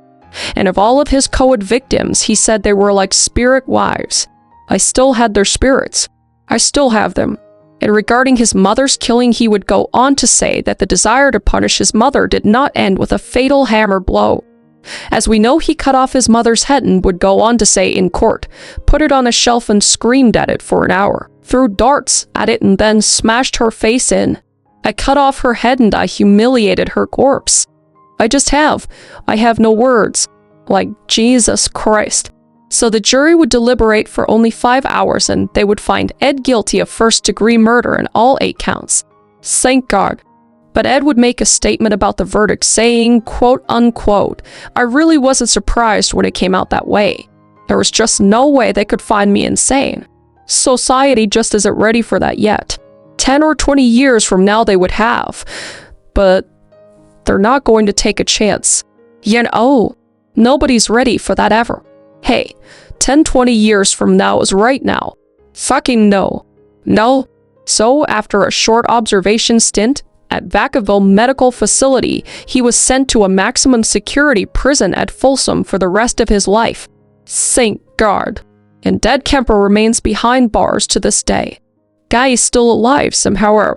And of all of his Coed victims, he said they were like spirit wives. I still had their spirits. I still have them. And regarding his mother's killing, he would go on to say that the desire to punish his mother did not end with a fatal hammer blow. As we know, he cut off his mother's head and would go on to say in court, put it on a shelf and screamed at it for an hour, threw darts at it and then smashed her face in. I cut off her head and I humiliated her corpse. I have no words. Like Jesus Christ. So the jury would deliberate for only 5 hours and they would find Ed guilty of first-degree murder in all 8 counts. Thank God. But Ed would make a statement about the verdict saying, quote unquote, I really wasn't surprised when it came out that way. There was just no way they could find me insane. Society just isn't ready for that yet. 10 or 20 years from now they would have, but they're not going to take a chance. Nobody's ready for that ever. Hey, 10-20 years from now is right now. Fucking no. No. So after a short observation stint at Vacaville Medical Facility, he was sent to a maximum security prison at Folsom for the rest of his life. Thank God. And Ed Kemper remains behind bars to this day. Guy is still alive somehow.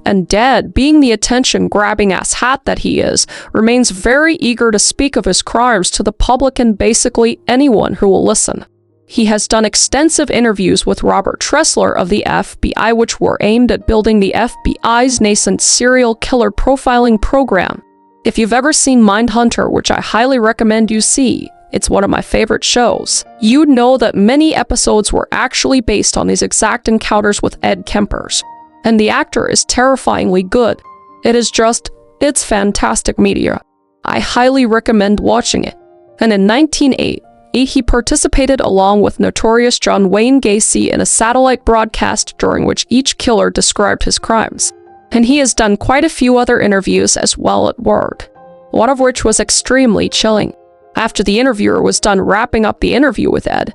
And Dad, being the attention-grabbing ass hat that he is, remains very eager to speak of his crimes to the public and basically anyone who will listen. He has done extensive interviews with Robert Tressler of the FBI, which were aimed at building the FBI's nascent serial killer profiling program. If you've ever seen Mindhunter, which I highly recommend you see, it's one of my favorite shows, you'd know that many episodes were actually based on these exact encounters with Ed Kempers. And the actor is terrifyingly good. It's fantastic media. I highly recommend watching it. And in 1908, he participated along with notorious John Wayne Gacy in a satellite broadcast during which each killer described his crimes. And he has done quite a few other interviews as well at Word. one of which was extremely chilling. After the interviewer was done wrapping up the interview with Ed,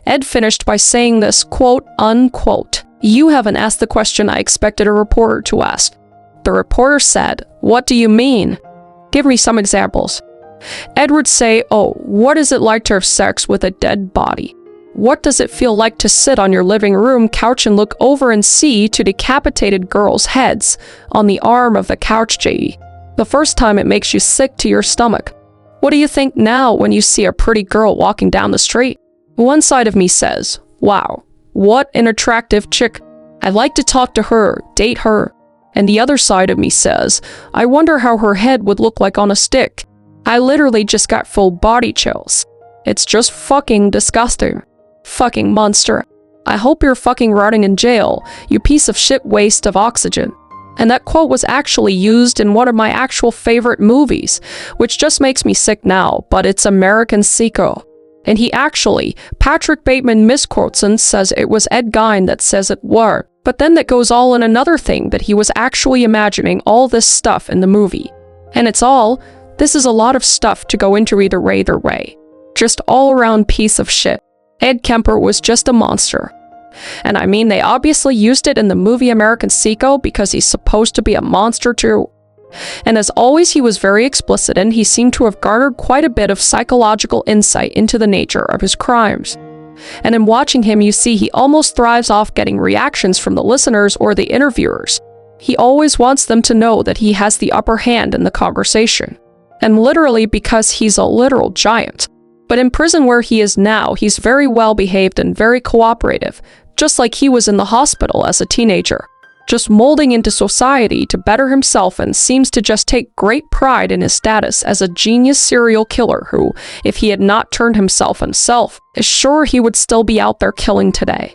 Ed finished by saying this, quote, unquote, "You haven't asked the question I expected a reporter to ask." The reporter said, "What do you mean? Give me some examples." Ed would say, "Oh, what is it like to have sex with a dead body? What does it feel like to sit on your living room couch and look over and see two decapitated girls' heads on the arm of the couch, J.E.? The first time it makes you sick to your stomach. What do you think now when you see a pretty girl walking down the street?" One side of me says, "Wow, what an attractive chick. I'd like to talk to her, date her." And the other side of me says, "I wonder how her head would look like on a stick." I literally just got full body chills. It's just fucking disgusting. Fucking monster. I hope you're fucking rotting in jail, you piece of shit waste of oxygen. And that quote was actually used in one of my actual favorite movies, which just makes me sick now, but it's American Psycho. And he actually, Patrick Bateman misquotes and says it was Ed Gein that says it were, but then that goes all in another thing that he was actually imagining all this stuff in the movie. And this is a lot of stuff to go into either way. Just all around piece of shit. Ed Kemper was just a monster. And I mean, they obviously used it in the movie American Psycho because he's supposed to be a monster too. And as always, he was very explicit and he seemed to have garnered quite a bit of psychological insight into the nature of his crimes. And in watching him, you see he almost thrives off getting reactions from the listeners or the interviewers. He always wants them to know that he has the upper hand in the conversation. And literally because he's a literal giant. But in prison where he is now, he's very well behaved and very cooperative, just like he was in the hospital as a teenager, just molding into society to better himself, and seems to just take great pride in his status as a genius serial killer who, if he had not turned himself, is sure he would still be out there killing today.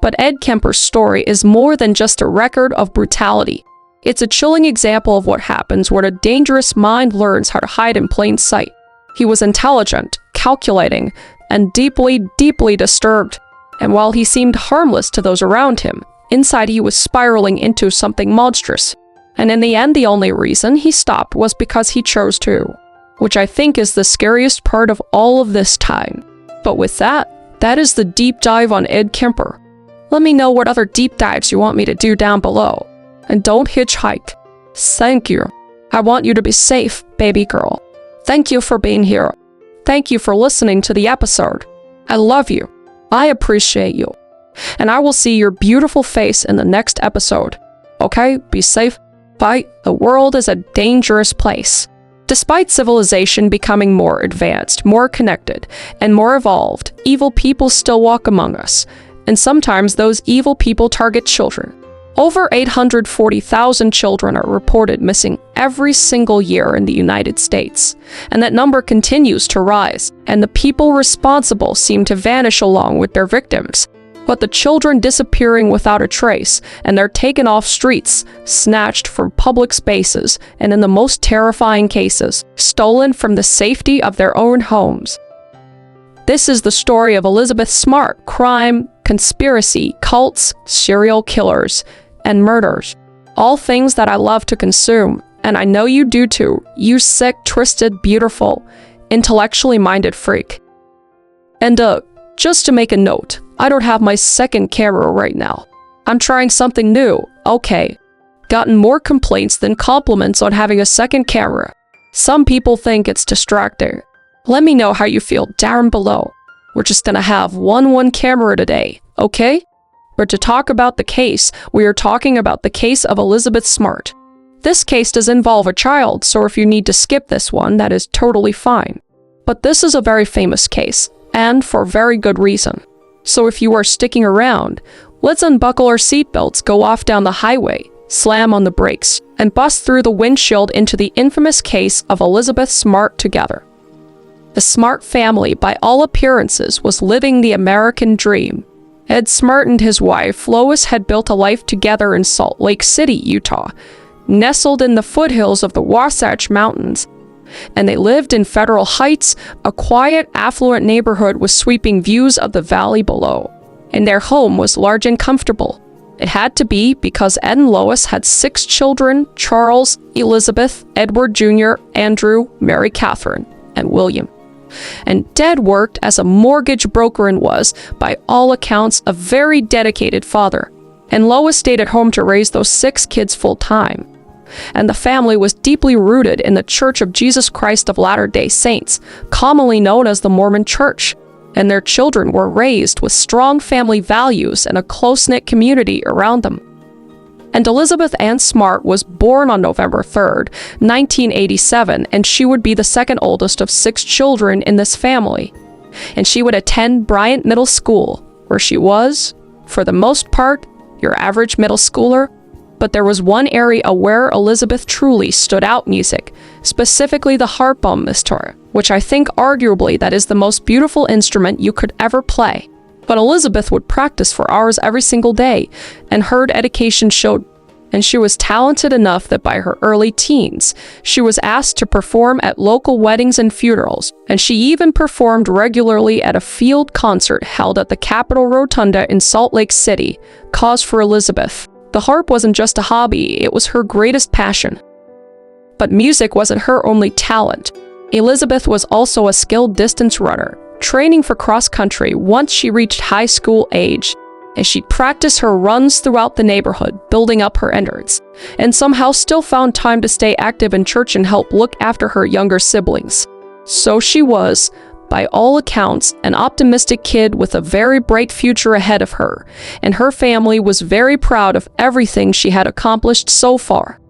But Ed Kemper's story is more than just a record of brutality. It's a chilling example of what happens when a dangerous mind learns how to hide in plain sight. He was intelligent, calculating, and deeply, deeply disturbed. And while he seemed harmless to those around him, inside he was spiraling into something monstrous. And in the end, the only reason he stopped was because he chose to. Which I think is the scariest part of all of this time. But with that is the deep dive on Ed Kemper. Let me know what other deep dives you want me to do down below. And don't hitchhike. Thank you. I want you to be safe, baby girl. Thank you for being here. Thank you for listening to the episode. I love you. I appreciate you. And I will see your beautiful face in the next episode. Okay, be safe. Bye. The world is a dangerous place. Despite civilization becoming more advanced, more connected, and more evolved, evil people still walk among us. And sometimes those evil people target children. Over 840,000 children are reported missing every single year in the United States, and that number continues to rise, and the people responsible seem to vanish along with their victims. But the children disappearing without a trace, and they're taken off streets, snatched from public spaces, and in the most terrifying cases, stolen from the safety of their own homes. This is the story of Elizabeth Smart, crime, conspiracy, cults, serial killers, and murders. All things that I love to consume, and I know you do too, you sick, twisted, beautiful, intellectually minded freak. And just to make a note, I don't have my second camera right now. I'm trying something new, okay. Gotten more complaints than compliments on having a second camera. Some people think it's distracting. Let me know how you feel down below. We're just gonna have one camera today, okay? But to talk about the case, we are talking about the case of Elizabeth Smart. This case does involve a child, so if you need to skip this one, that is totally fine. But this is a very famous case, and for very good reason. So if you are sticking around, let's unbuckle our seatbelts, go off down the highway, slam on the brakes, and bust through the windshield into the infamous case of Elizabeth Smart together. The Smart family, by all appearances, was living the American dream. Ed Smart and his wife, Lois, had built a life together in Salt Lake City, Utah, nestled in the foothills of the Wasatch Mountains. And they lived in Federal Heights, a quiet, affluent neighborhood with sweeping views of the valley below. And their home was large and comfortable. It had to be because Ed and Lois had 6 children: Charles, Elizabeth, Edward Jr., Andrew, Mary Catherine, and William. And Dad worked as a mortgage broker and was, by all accounts, a very dedicated father. And Lois stayed at home to raise those 6 kids full-time. And the family was deeply rooted in the Church of Jesus Christ of Latter-day Saints, commonly known as the Mormon Church. And their children were raised with strong family values and a close-knit community around them. And Elizabeth Ann Smart was born on November 3rd, 1987, and she would be the second oldest of 6 children in this family. And she would attend Bryant Middle School, where she was, for the most part, your average middle schooler. But there was one area where Elizabeth truly stood out: music, specifically the harp on Miss Torah, which I think arguably that is the most beautiful instrument you could ever play. But Elizabeth would practice for hours every single day, and her dedication showed. And she was talented enough that by her early teens, she was asked to perform at local weddings and funerals, and she even performed regularly at a field concert held at the Capitol Rotunda in Salt Lake City. Cause for Elizabeth: the harp wasn't just a hobby, it was her greatest passion. But music wasn't her only talent. Elizabeth was also a skilled distance runner, training for cross-country once she reached high school age, and she'd practice her runs throughout the neighborhood, building up her endurance, and somehow still found time to stay active in church and help look after her younger siblings. So she was, by all accounts, an optimistic kid with a very bright future ahead of her, and her family was very proud of everything she had accomplished so far.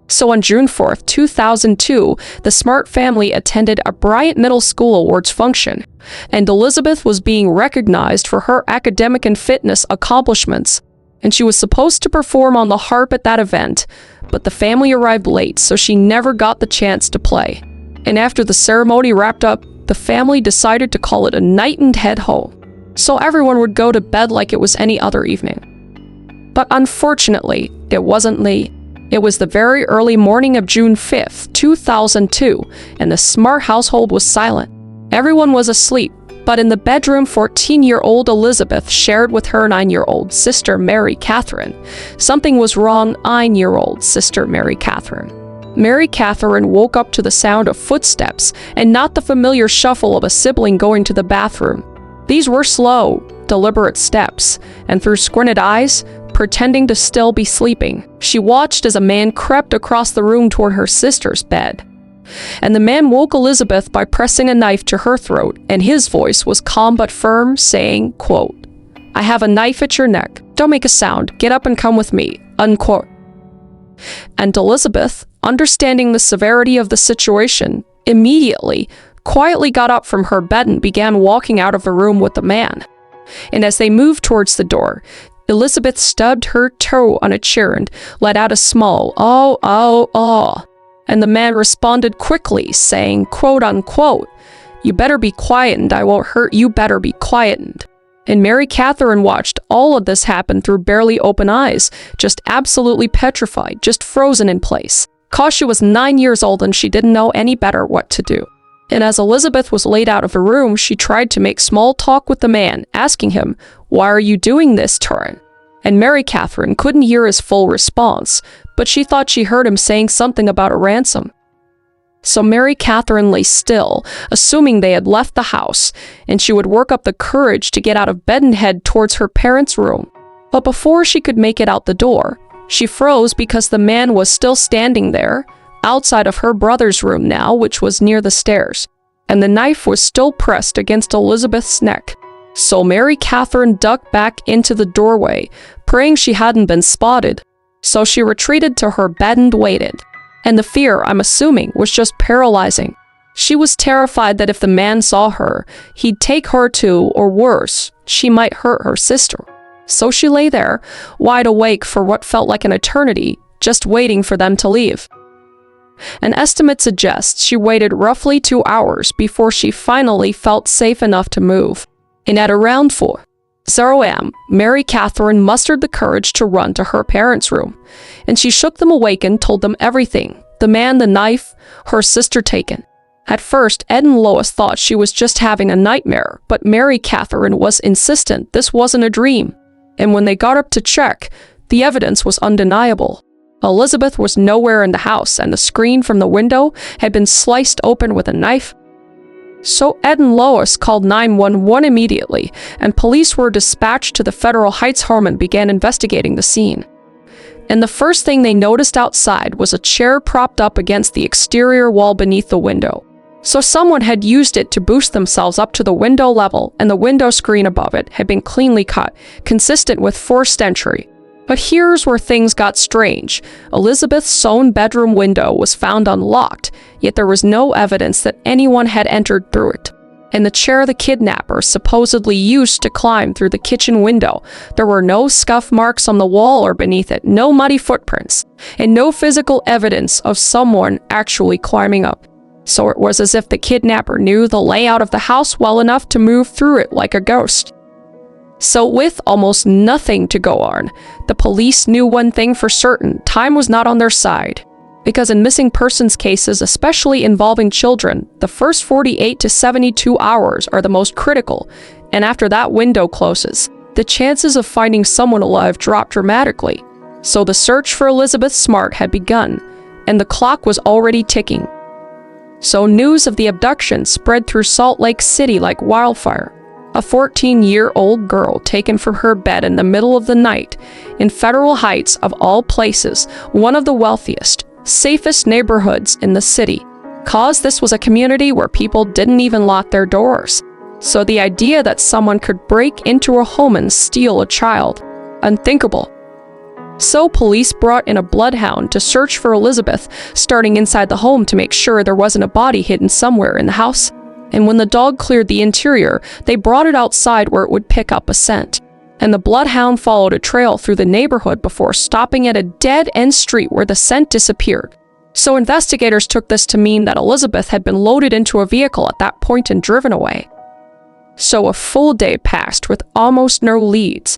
So on June 4th, 2002, the Smart family attended a Bryant Middle School awards function, and Elizabeth was being recognized for her academic and fitness accomplishments, and she was supposed to perform on the harp at that event, but the family arrived late, so she never got the chance to play. And after the ceremony wrapped up, the family decided to call it a night and head home, so everyone would go to bed like it was any other evening. But unfortunately, it wasn't late. It was the very early morning of June 5th, 2002, and the Smart household was silent. Everyone was asleep, but in the bedroom, 14-year-old Elizabeth shared with her 9-year-old sister Mary Catherine. Something was wrong, 9-year-old sister Mary Catherine. Mary Catherine woke up to the sound of footsteps, and not the familiar shuffle of a sibling going to the bathroom. These were slow, deliberate steps, and through squinted eyes, pretending to still be sleeping, she watched as a man crept across the room toward her sister's bed. And the man woke Elizabeth by pressing a knife to her throat, and his voice was calm but firm, saying, quote, "I have a knife at your neck. Don't make a sound. Get up and come with me," unquote. And Elizabeth, understanding the severity of the situation, immediately, quietly got up from her bed and began walking out of the room with the man. And as they moved towards the door, Elizabeth stubbed her toe on a chair and let out a small, "oh, oh, oh." And the man responded quickly, saying, quote unquote, "You better be quietened, I won't hurt you, better be quietened." And Mary Catherine watched all of this happen through barely open eyes, just absolutely petrified, just frozen in place. 'Cause she was 9 years old and she didn't know any better what to do. And as Elizabeth was laid out of the room, she tried to make small talk with the man, asking him, "Why are you doing this, Turin?" And Mary Catherine couldn't hear his full response, but she thought she heard him saying something about a ransom. So Mary Catherine lay still, assuming they had left the house, and she would work up the courage to get out of bed and head towards her parents' room. But before she could make it out the door, she froze because the man was still standing there, outside of her brother's room now, which was near the stairs, and the knife was still pressed against Elizabeth's neck. So Mary Catherine ducked back into the doorway, praying she hadn't been spotted. So she retreated to her bed and waited. And the fear, I'm assuming, was just paralyzing. She was terrified that if the man saw her, he'd take her too, or worse, she might hurt her sister. So she lay there, wide awake for what felt like an eternity, just waiting for them to leave. An estimate suggests she waited roughly 2 hours before she finally felt safe enough to move. And at around 4:00 a.m., Mary Catherine mustered the courage to run to her parents' room, and she shook them awake and told them everything: the man, the knife, her sister taken. At first, Ed and Lois thought she was just having a nightmare, but Mary Catherine was insistent this wasn't a dream. And when they got up to check, the evidence was undeniable. Elizabeth was nowhere in the house, and the screen from the window had been sliced open with a knife. So Ed and Lois called 911 immediately, and police were dispatched to the Federal Heights home and began investigating the scene. And the first thing they noticed outside was a chair propped up against the exterior wall beneath the window. So someone had used it to boost themselves up to the window level, and the window screen above it had been cleanly cut, consistent with forced entry. But here's where things got strange. Elizabeth's own bedroom window was found unlocked, yet there was no evidence that anyone had entered through it. In the chair the kidnapper supposedly used to climb through the kitchen window, there were no scuff marks on the wall or beneath it, no muddy footprints, and no physical evidence of someone actually climbing up. So it was as if the kidnapper knew the layout of the house well enough to move through it like a ghost. So with almost nothing to go on, the police knew one thing for certain: time was not on their side. Because in missing persons cases, especially involving children, the first 48 to 72 hours are the most critical, and after that window closes, the chances of finding someone alive drop dramatically. So the search for Elizabeth Smart had begun, and the clock was already ticking. So news of the abduction spread through Salt Lake City like wildfire. A 14-year-old girl taken from her bed in the middle of the night in Federal Heights, of all places, one of the wealthiest, safest neighborhoods in the city. Cause this was a community where people didn't even lock their doors. So the idea that someone could break into a home and steal a child, unthinkable. So police brought in a bloodhound to search for Elizabeth, starting inside the home to make sure there wasn't a body hidden somewhere in the house. And when the dog cleared the interior, they brought it outside where it would pick up a scent. And the bloodhound followed a trail through the neighborhood before stopping at a dead-end street where the scent disappeared. So investigators took this to mean that Elizabeth had been loaded into a vehicle at that point and driven away. So a full day passed with almost no leads.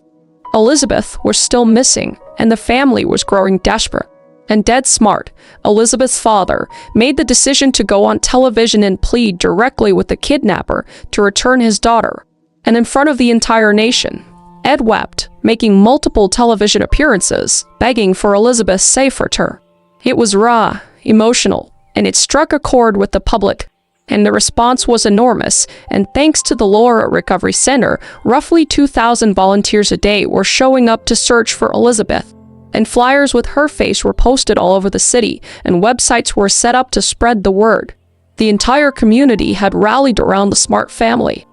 Elizabeth was still missing, and the family was growing desperate. And Dead Smart, Elizabeth's father, made the decision to go on television and plead directly with the kidnapper to return his daughter. And in front of the entire nation, Ed wept, making multiple television appearances, begging for Elizabeth's safe return. It was raw, emotional, and it struck a chord with the public. And the response was enormous, and thanks to the Laura Recovery Center, roughly 2,000 volunteers a day were showing up to search for Elizabeth. And flyers with her face were posted all over the city, and websites were set up to spread the word. The entire community had rallied around the Smart family.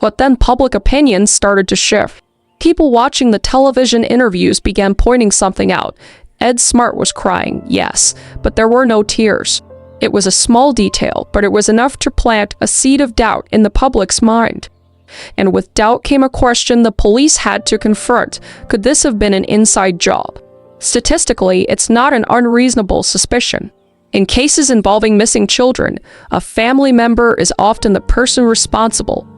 But then public opinion started to shift. People watching the television interviews began pointing something out. Ed Smart was crying, yes, but there were no tears. It was a small detail, but it was enough to plant a seed of doubt in the public's mind. And with doubt came a question the police had to confront: could this have been an inside job? Statistically, it's not an unreasonable suspicion. In cases involving missing children, a family member is often the person responsible.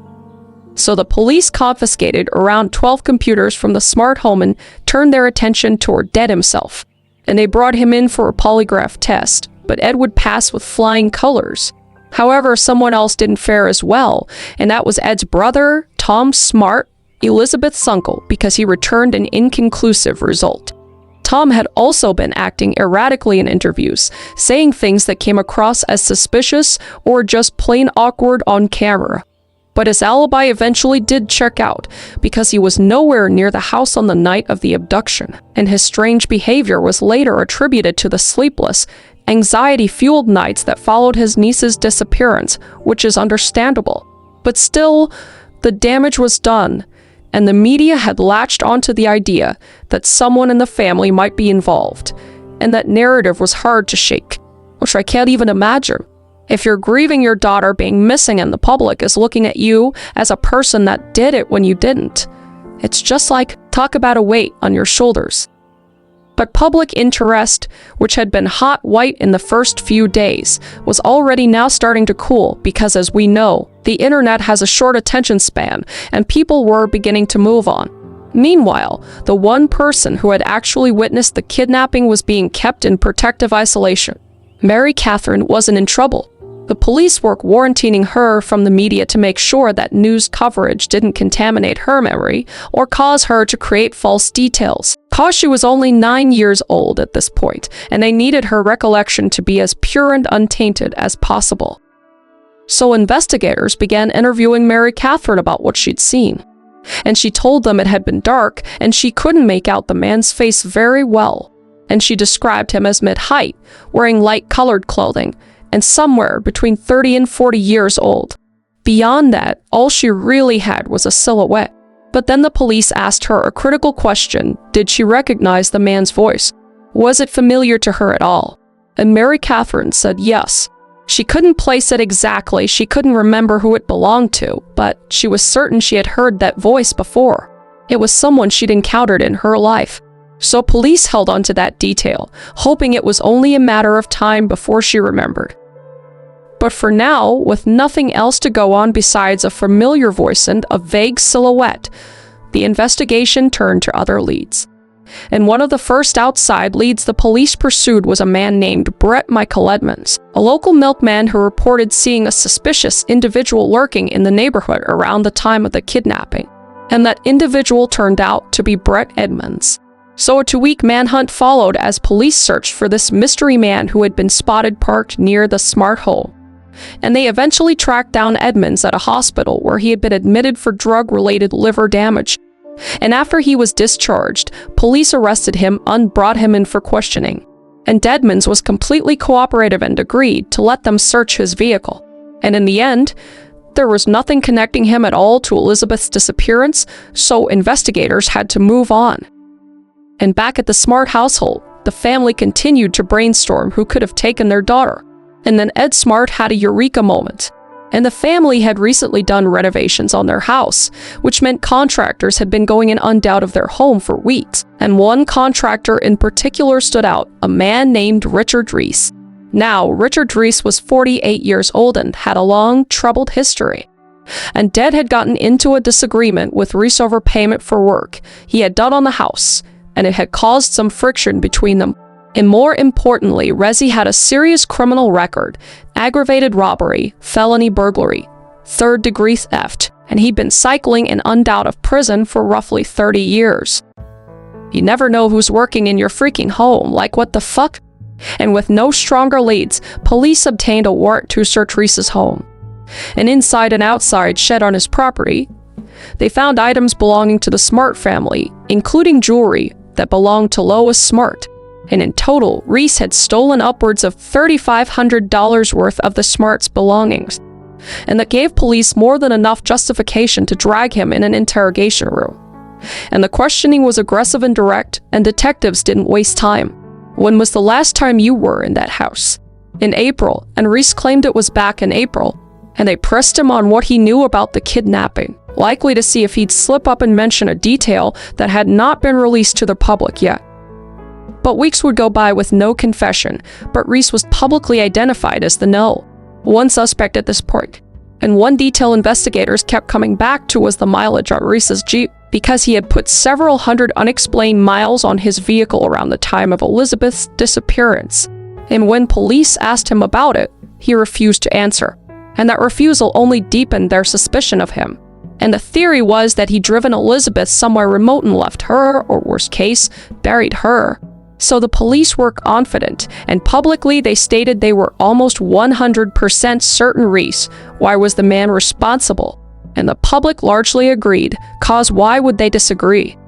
So the police confiscated around 12 computers from the Smart home and turned their attention toward Ed himself. And they brought him in for a polygraph test, but Ed would pass with flying colors. However, someone else didn't fare as well, and that was Ed's brother, Tom Smart, Elizabeth's uncle, because he returned an inconclusive result. Tom had also been acting erratically in interviews, saying things that came across as suspicious or just plain awkward on camera. But his alibi eventually did check out, because he was nowhere near the house on the night of the abduction, and his strange behavior was later attributed to the sleepless, anxiety-fueled nights that followed his niece's disappearance, which is understandable. But still, the damage was done, and the media had latched onto the idea that someone in the family might be involved, and that narrative was hard to shake, which I can't even imagine. If you're grieving your daughter being missing and the public is looking at you as a person that did it when you didn't, it's just like, talk about a weight on your shoulders. But public interest, which had been hot white in the first few days, was already now starting to cool because, as we know, the internet has a short attention span, and people were beginning to move on. Meanwhile, the one person who had actually witnessed the kidnapping was being kept in protective isolation. Mary Catherine wasn't in trouble. The police were quarantining her from the media to make sure that news coverage didn't contaminate her memory or cause her to create false details, cause she was only 9 years old at this point, and they needed her recollection to be as pure and untainted as possible. So investigators began interviewing Mary Catherine about what she'd seen, and she told them it had been dark and she couldn't make out the man's face very well, and she described him as mid-height, wearing light-colored clothing, and somewhere between 30 and 40 years old. Beyond that, all she really had was a silhouette. But then the police asked her a critical question: did she recognize the man's voice? Was it familiar to her at all? And Mary Catherine said yes. She couldn't place it exactly, she couldn't remember who it belonged to, but she was certain she had heard that voice before. It was someone she'd encountered in her life. So police held on to that detail, hoping it was only a matter of time before she remembered. But for now, with nothing else to go on besides a familiar voice and a vague silhouette, the investigation turned to other leads. And one of the first outside leads the police pursued was a man named Brett Michael Edmonds, a local milkman who reported seeing a suspicious individual lurking in the neighborhood around the time of the kidnapping. And that individual turned out to be Brett Edmonds. So a 2-week manhunt followed as police searched for this mystery man who had been spotted parked near the smart hole. And they eventually tracked down Edmonds at a hospital where he had been admitted for drug-related liver damage. And after he was discharged, police arrested him and brought him in for questioning. And Edmonds was completely cooperative and agreed to let them search his vehicle. And in the end, there was nothing connecting him at all to Elizabeth's disappearance, so investigators had to move on. And back at the Smart household, the family continued to brainstorm who could have taken their daughter. And then Ed Smart had a eureka moment. And the family had recently done renovations on their house, which meant contractors had been going in and out of their home for weeks. And one contractor in particular stood out, a man named Richard Reese. Now, Richard Reese was 48 years old and had a long, troubled history. And Ed had gotten into a disagreement with Reese over payment for work he had done on the house, and it had caused some friction between them. And more importantly, Resi had a serious criminal record: aggravated robbery, felony burglary, third-degree theft, and he'd been cycling in and out of prison for roughly 30 years. You never know who's working in your freaking home, like what the fuck? And with no stronger leads, police obtained a warrant to search Reese's home. And inside and outside shed on his property, they found items belonging to the Smart family, including jewelry that belonged to Lois Smart. And in total, Reese had stolen upwards of $3,500 worth of the Smarts' belongings. And that gave police more than enough justification to drag him in an interrogation room. And the questioning was aggressive and direct, and detectives didn't waste time. When was the last time you were in that house? In April, and Reese claimed it was back in April. And they pressed him on what he knew about the kidnapping, likely to see if he'd slip up and mention a detail that had not been released to the public yet. But weeks would go by with no confession, but Reese was publicly identified as the one suspect at this point. And one detail investigators kept coming back to was the mileage on Reese's Jeep, because he had put several hundred unexplained miles on his vehicle around the time of Elizabeth's disappearance. And when police asked him about it, he refused to answer. And that refusal only deepened their suspicion of him. And the theory was that he'd driven Elizabeth somewhere remote and left her, or worst case, buried her. So the police were confident, and publicly they stated they were almost 100% certain Reese. Why was the man responsible? And the public largely agreed, cause why would they disagree?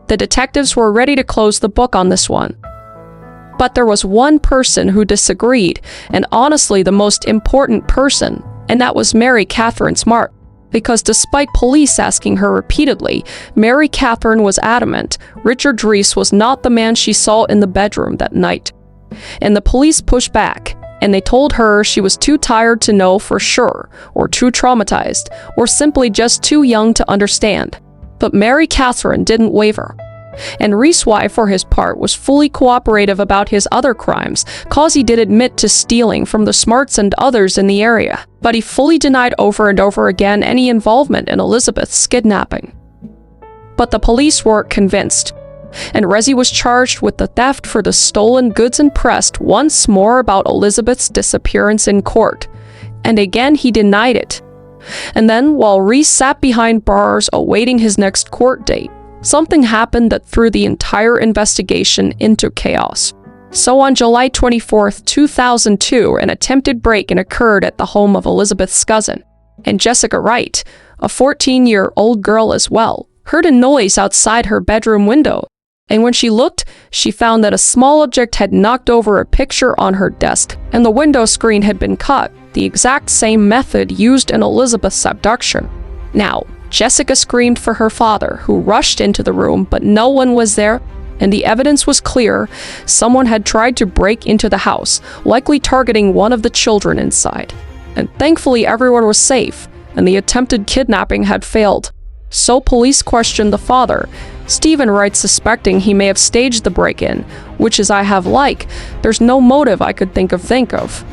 The detectives were ready to close the book on this one. But there was one person who disagreed, and honestly the most important person, and that was Mary Catherine Smart. Because despite police asking her repeatedly, Mary Catherine was adamant Richard Reese was not the man she saw in the bedroom that night. And the police pushed back, and they told her she was too tired to know for sure, or too traumatized, or simply just too young to understand. But Mary Catherine didn't waver. And Reese Y, for his part, was fully cooperative about his other crimes, cause he did admit to stealing from the Smarts and others in the area, but he fully denied over and over again any involvement in Elizabeth's kidnapping. But the police weren't convinced, and Resi was charged with the theft for the stolen goods and pressed once more about Elizabeth's disappearance in court. and again he denied it. And then, while Reese sat behind bars awaiting his next court date, something happened that threw the entire investigation into chaos. So on July 24, 2002, an attempted break-in occurred at the home of Elizabeth's cousin, and Jessica Wright, a 14-year-old girl as well, heard a noise outside her bedroom window. And when she looked, she found that a small object had knocked over a picture on her desk, and the window screen had been cut, the exact same method used in Elizabeth's abduction. Now, Jessica screamed for her father, who rushed into the room, but no one was there, and the evidence was clear. Someone had tried to break into the house, likely targeting one of the children inside. And thankfully everyone was safe, and the attempted kidnapping had failed. So police questioned the father, Stephen Wright, suspecting he may have staged the break-in, which, as I have there's no motive I could think of.